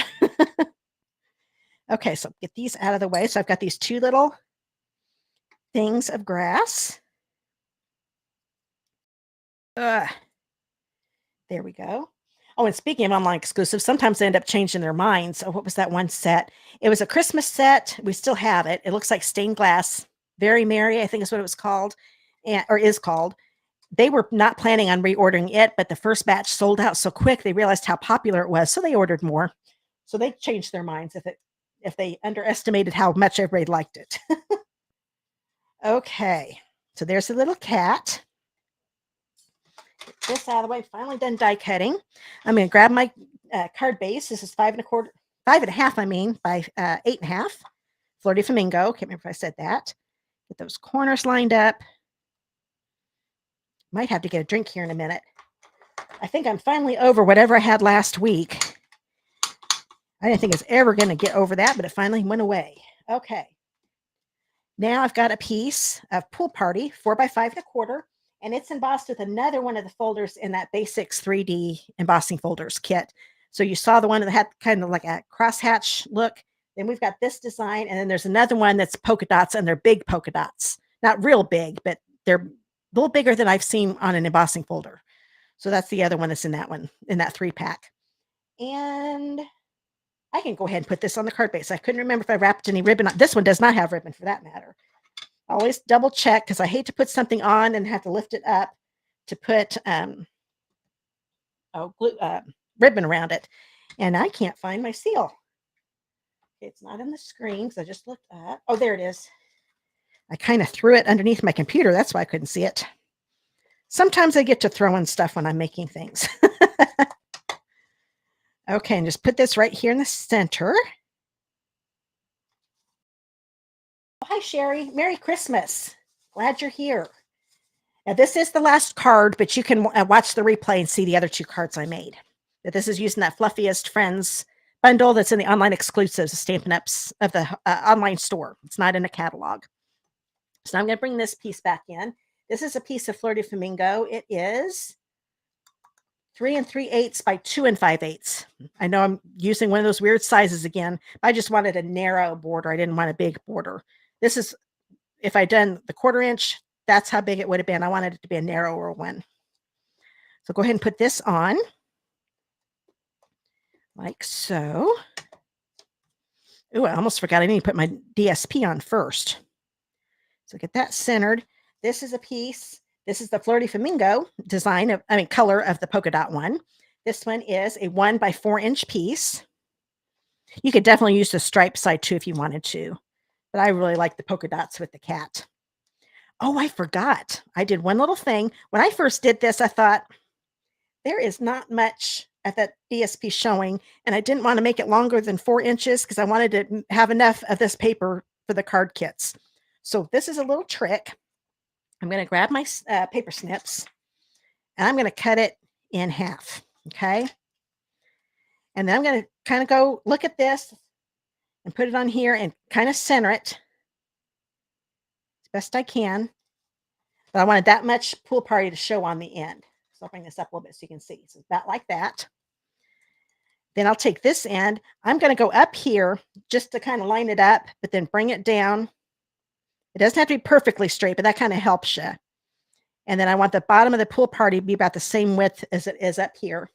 Okay, so get these out of the way. So I've got these 2 little things of grass. There we go. Oh, and speaking of online exclusives, sometimes they end up changing their minds. So what was that one set? It was a Christmas set. We still have it. It looks like stained glass. Very Merry, I think is what it was called, or is called. They were not planning on reordering it, but the first batch sold out so quick, they realized how popular it was, so they ordered more. So they changed their minds if they underestimated how much everybody liked it. Okay, so there's a little cat. Get this out of the way. Finally done die cutting. I'm going to grab my card base. This is 5.25, 5.5, I mean, by 8.5. Fleur de Flamingo. Can't remember if I said that. Get those corners lined up. Might have to get a drink here in a minute. I think I'm finally over whatever I had last week. I didn't think it was ever going to get over that, but it finally went away. Okay. Now I've got a piece of Pool Party, 4 by 5 1/4. And it's embossed with another one of the folders in that Basics 3D embossing folders kit. So you saw the one that had kind of like a crosshatch look. Then we've got this design. And then there's another one that's polka dots, and they're big polka dots. Not real big, but they're a little bigger than I've seen on an embossing folder. So that's the other one that's in that 3-pack. And I can go ahead and put this on the card base. I couldn't remember if I wrapped any ribbon on. This one does not have ribbon for that matter. Always double check because I hate to put something on and have to lift it up to put ribbon around it. And I can't find my seal. It's not in the screen because I just looked up. Oh, there it is. I kind of threw it underneath my computer. That's why I couldn't see it. Sometimes I get to throw in stuff when I'm making things. Okay, and just put this right here in the center. Hi, Sherry. Merry Christmas. Glad you're here. Now, this is the last card, but you can watch the replay and see the other 2 cards I made. But this is using that Fluffiest Friends Bundle that's in the online exclusives of Stampin' Ups of the online store. It's not in a catalog. So I'm going to bring this piece back in. This is a piece of Fleur de Flamingo. It is 3 3/8 by 2 5/8. I know I'm using one of those weird sizes again. But I just wanted a narrow border. I didn't want a big border. This is, if I'd done the 1/4 inch, that's how big it would have been. I wanted it to be a narrower one. So go ahead and put this on like so. Ooh, I almost forgot I need to put my DSP on first. So get that centered. This is a piece. This is the Flirty Flamingo design of, color of the polka dot one. This one is a 1 by 4 inch piece. You could definitely use the stripe side too if you wanted to, but I really like the polka dots with the cat. Oh, I forgot. I did one little thing. When I first did this, I thought there is not much at that DSP showing, and I didn't want to make it longer than 4 inches because I wanted to have enough of this paper for the card kits. So this is a little trick. I'm going to grab my paper snips, and I'm going to cut it in half, okay? And then I'm going to kind of go look at this and put it on here and kind of center it as best I can. But I wanted that much pool party to show on the end. So I'll bring this up a little bit so you can see. So about like that. Then I'll take this end. I'm going to go up here just to kind of line it up, but then bring it down. It doesn't have to be perfectly straight, but that kind of helps you. And then I want the bottom of the pool party to be about the same width as it is up here.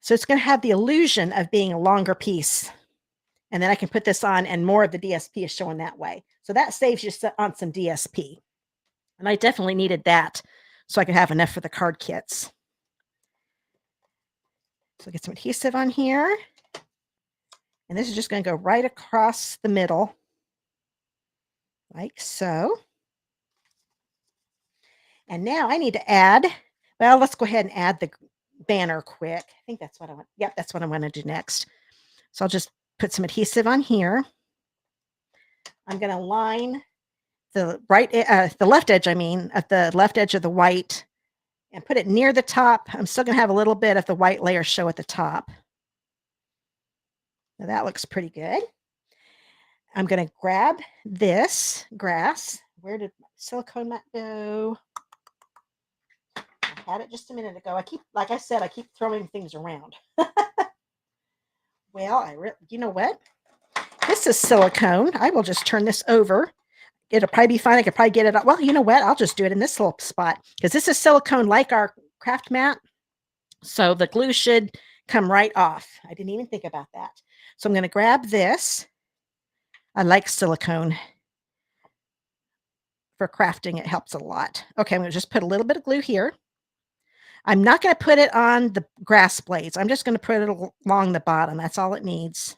So it's going to have the illusion of being a longer piece. And then I can put this on and more of the DSP is showing that way. So that saves you on some DSP. And I definitely needed that so I could have enough for the card kits. So get some adhesive on here. And this is just going to go right across the middle, like so. And now I need to add, well, let's go ahead and add the banner quick. I think that's what I want. Yep, that's what I want to do next. So I'll just put some adhesive on here. I'm going to line the left edge, at the left edge of the white and put it near the top. I'm still going to have a little bit of the white layer show at the top. Now that looks pretty good. I'm going to grab this grass. Where did my silicone mat go? I had it just a minute ago. Like I said, I keep throwing things around. Well, you know what? This is silicone. I will just turn this over. It'll probably be fine. I could probably get it out. Well, you know what? I'll just do it in this little spot because this is silicone like our craft mat. So the glue should come right off. I didn't even think about that. So I'm going to grab this. I like silicone for crafting. It helps a lot. Okay, I'm going to just put a little bit of glue here. I'm not going to put it on the grass blades. I'm just going to put it along the bottom. That's all it needs.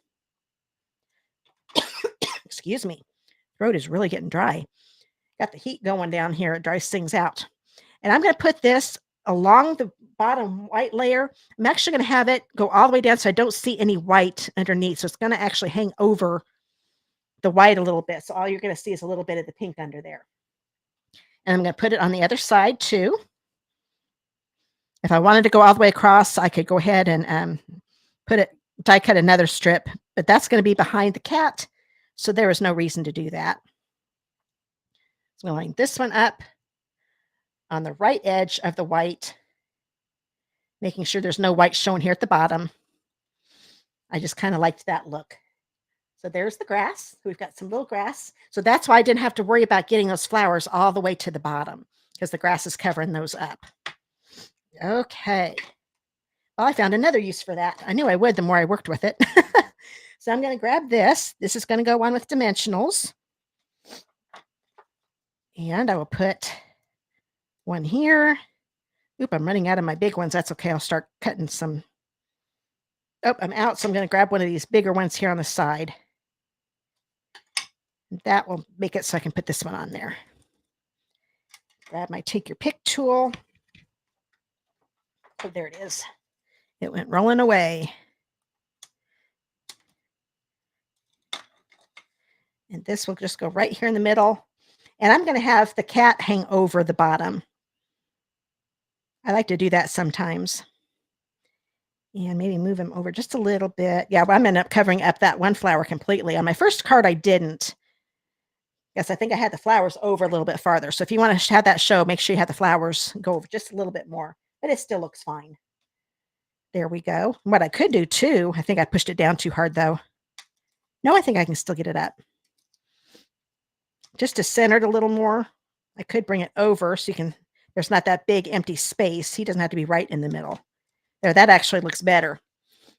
Excuse me. Throat is really getting dry. Got the heat going down here. It dries things out. And I'm going to put this along the bottom white layer. I'm actually going to have it go all the way down so I don't see any white underneath. So it's going to actually hang over the white a little bit. So all you're going to see is a little bit of the pink under there. And I'm going to put it on the other side too. If I wanted to go all the way across, I could go ahead and die cut another strip, but that's going to be behind the cat. So there is no reason to do that. So I'm going to line this one up on the right edge of the white, making sure there's no white showing here at the bottom. I just kind of liked that look. So there's the grass. We've got some little grass. So that's why I didn't have to worry about getting those flowers all the way to the bottom because the grass is covering those up. Okay. Well, I found another use for that. I knew I would the more I worked with it. So I'm going to grab this. This is going to go on with dimensionals. And I will put one here. Oop, I'm running out of my big ones. That's okay. I'll start cutting some. Oh, I'm out. So I'm going to grab one of these bigger ones here on the side. That will make it so I can put this one on there. Grab my take your pick tool. Oh, there it is. It went rolling away. And this will just go right here in the middle. And I'm going to have the cat hang over the bottom. I like to do that sometimes. And maybe move him over just a little bit. Yeah, well, I'm going to end up covering up that one flower completely. On my first card, I didn't. Yes, I think I had the flowers over a little bit farther. So if you want to have that show, make sure you have the flowers go over just a little bit more. but it still looks fine. There we go. What I could do too, I think I pushed it down too hard though. No, I think I can still get it up. Just to center it a little more, I could bring it over so you can, there's not that big empty space. He doesn't have to be right in the middle. There, that actually looks better.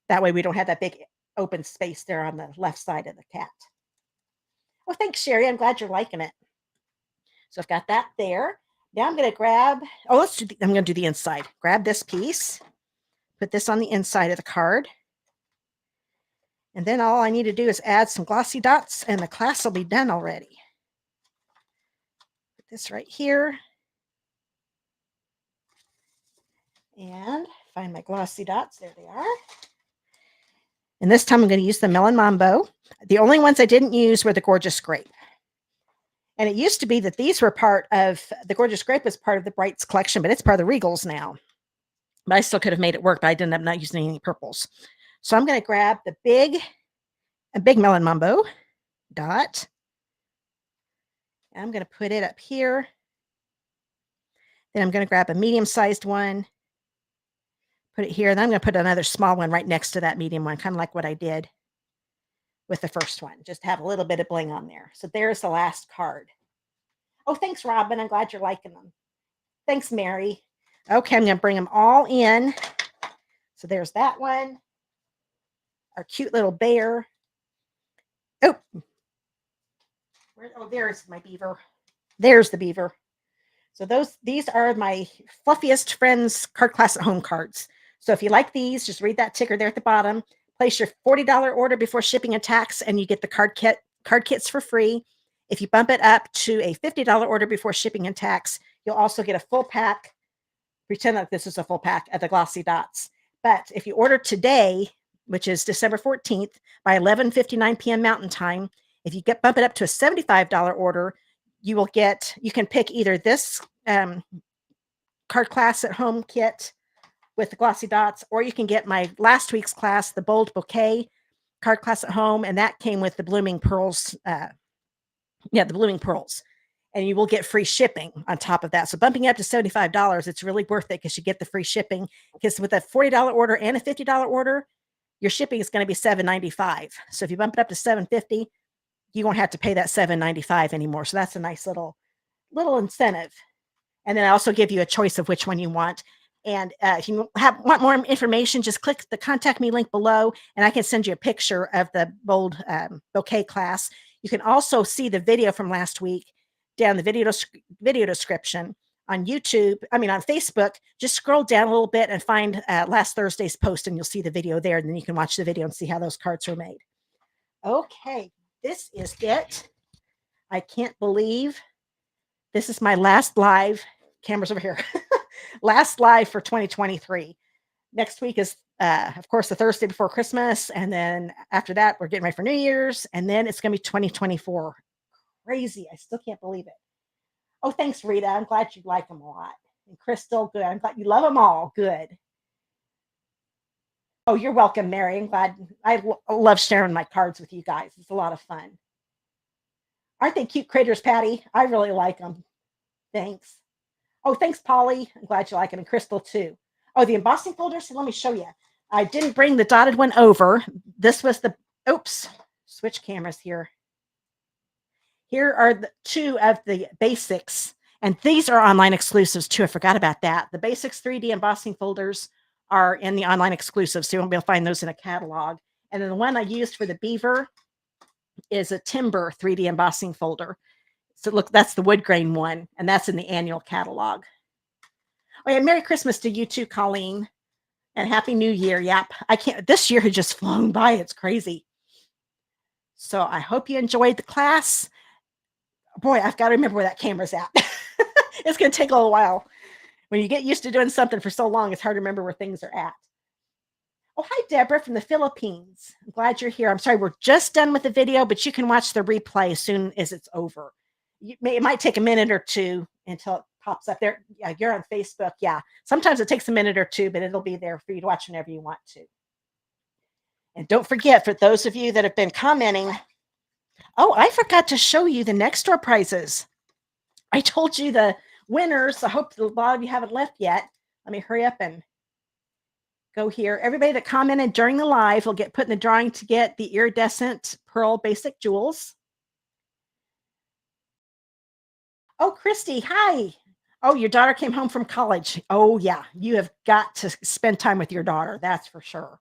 That way we don't have that big open space there on the left side of the cat. Well, thanks, Sherry. I'm glad you're liking it. So I've got that there. Now I'm going to grab, I'm going to do the inside. Grab this piece, put this on the inside of the card. And then all I need to do is add some glossy dots and the class will be done already. Put this right here. And find my glossy dots. There they are. And this time I'm going to use the Melon Mambo. The only ones I didn't use were the Gorgeous Grape. And it used to be that these were part of, the Gorgeous Grape was part of the Brights collection, but it's part of the Regals now. But I still could have made it work, but I ended up not using any purples. So I'm going to grab the big Melon Mambo dot. And I'm going to put it up here. Then I'm going to grab a medium-sized one, put it here. Then I'm going to put another small one right next to that medium one, kind of like what I did with the first one. Just have a little bit of bling on there. So there's the last card. Oh, thanks, Robin. I'm glad you're liking them. Thanks, Mary. Okay, I'm going to bring them all in. So there's that one. Our cute little bear. Oh, there's my beaver. There's the beaver. So these are my Fluffiest Friends Card Class at Home cards. So if you like these, just read that ticker there at the bottom. Place your $40 order before shipping and tax, and you get the card kits for free. If you bump it up to a $50 order before shipping and tax, you'll also get a full pack. Pretend like this is a full pack of the Glossy Dots. But if you order today, which is December 14th, by 11:59 p.m. Mountain Time, if you bump it up to a $75 order, you can pick either this Card Class at Home kit with the Glossy Dots, or you can get my last week's class, the Bold Bouquet Card Class at Home, and that came with the Blooming Pearls. The Blooming Pearls. And you will get free shipping on top of that. So bumping up to $75, it's really worth it because you get the free shipping. Because with a $40 order and a $50 order, your shipping is going to be $7.95. So if you bump it up to $7.50, you won't have to pay that $7.95 anymore. So that's a nice little incentive. And then I also give you a choice of which one you want. And if you want more information, just click the contact me link below, and I can send you a picture of the Bold Bouquet class. You can also see the video from last week down the video description on YouTube. On Facebook. Just scroll down a little bit and find last Thursday's post, and you'll see the video there. And then you can watch the video and see how those cards were made. Okay, this is it. I can't believe this is my last live. Camera's over here. Last live for 2023. Next week is, of course, the Thursday before Christmas. And then after that, we're getting ready for New Year's. And then it's going to be 2024. Crazy. I still can't believe it. Oh, thanks, Rita. I'm glad you like them a lot. And Crystal, good. I'm glad you love them all. Good. Oh, you're welcome, Mary. I'm glad. I love sharing my cards with you guys. It's a lot of fun. Aren't they cute critters, Patty? I really like them. Thanks. Oh, thanks, Polly. I'm glad you like it. And Crystal, too. Oh, the embossing folders. Let me show you. I didn't bring the dotted one over. This was the, oops, switch cameras here. Here are the two of the basics. And these are online exclusives, too. I forgot about that. The basics 3D embossing folders are in the online exclusives, so you won't be able to find those in a catalog. And then the one I used for the beaver is a timber 3D embossing folder. So look, that's the wood grain one, and that's in the annual catalog. Oh yeah, Merry Christmas to you too, Colleen, and Happy New Year. Yep, this year has just flown by. It's crazy. So I hope you enjoyed the class. Boy, I've got to remember where that camera's at. It's going to take a little while. When you get used to doing something for so long, it's hard to remember where things are at. Oh, hi, Deborah from the Philippines. I'm glad you're here. I'm sorry, we're just done with the video, but you can watch the replay as soon as it's over. It might take a minute or two until it pops up there. Yeah, you're on Facebook. Yeah, sometimes it takes a minute or two, but it'll be there for you to watch whenever you want to. And don't forget, for those of you that have been commenting, oh, I forgot to show you the next door prizes. I told you the winners. I hope a lot of you haven't left yet. Let me hurry up and go here. Everybody that commented during the live will get put in the drawing to get the iridescent pearl basic jewels. Oh, Christy, hi. Oh, your daughter came home from college. Oh, yeah. You have got to spend time with your daughter. That's for sure.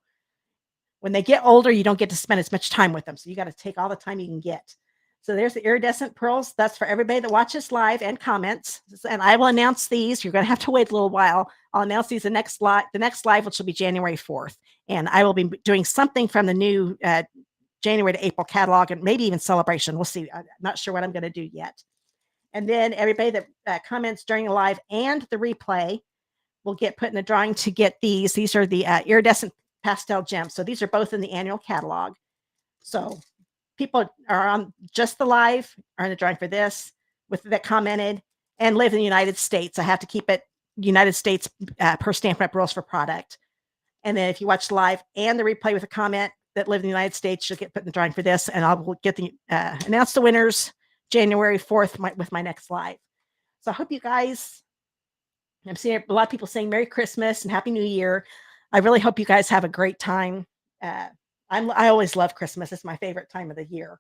When they get older, you don't get to spend as much time with them. So you got to take all the time you can get. So there's the iridescent pearls. That's for everybody that watches live and comments. And I will announce these. You're going to have to wait a little while. I'll announce these the next live, which will be January 4th. And I will be doing something from the new January to April catalog and maybe even celebration. We'll see. I'm not sure what I'm going to do yet. And then everybody that comments during the live and the replay will get put in the drawing to get these. These are the iridescent pastel gems. So these are both in the annual catalog. So people are on just the live are in the drawing for this with that commented and live in the United States. I have to keep it United States per Stampin' Up rules for product. And then if you watch live and the replay with a comment that live in the United States, you'll get put in the drawing for this. And I will get the announce the winners January 4th with my next live. So I hope you guys, I'm seeing a lot of people saying Merry Christmas and Happy New Year. I really hope you guys have a great time. I always love Christmas. It's my favorite time of the year.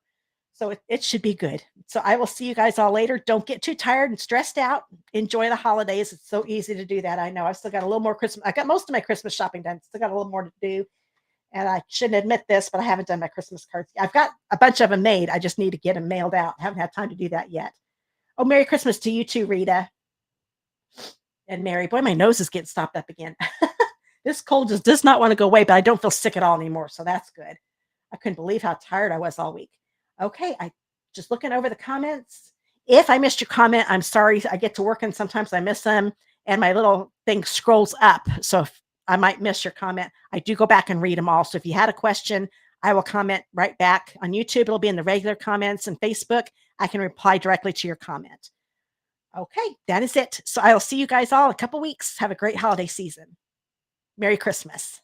So it should be good. So I will see you guys all later. Don't get too tired and stressed out. Enjoy the holidays. It's so easy to do that. I know I've still got a little more Christmas. I got most of my Christmas shopping done. Still got a little more to do. And I shouldn't admit this, but I haven't done my Christmas cards. I've got a bunch of them made. I just need to get them mailed out. I haven't had time to do that yet. Oh, Merry Christmas to you too, Rita. And Mary. Boy, my nose is getting stopped up again. This cold just does not want to go away, but I don't feel sick at all anymore. So that's good. I couldn't believe how tired I was all week. Okay, I just looking over the comments. If I missed your comment, I'm sorry. I get to work and sometimes I miss them. And my little thing scrolls up. So if I might miss your comment, I do go back and read them all. So if you had a question, I will comment right back. On YouTube, it'll be in the regular comments, and Facebook, I can reply directly to your comment. Okay, that is it. So I'll see you guys all in a couple weeks. Have a great holiday season. Merry Christmas.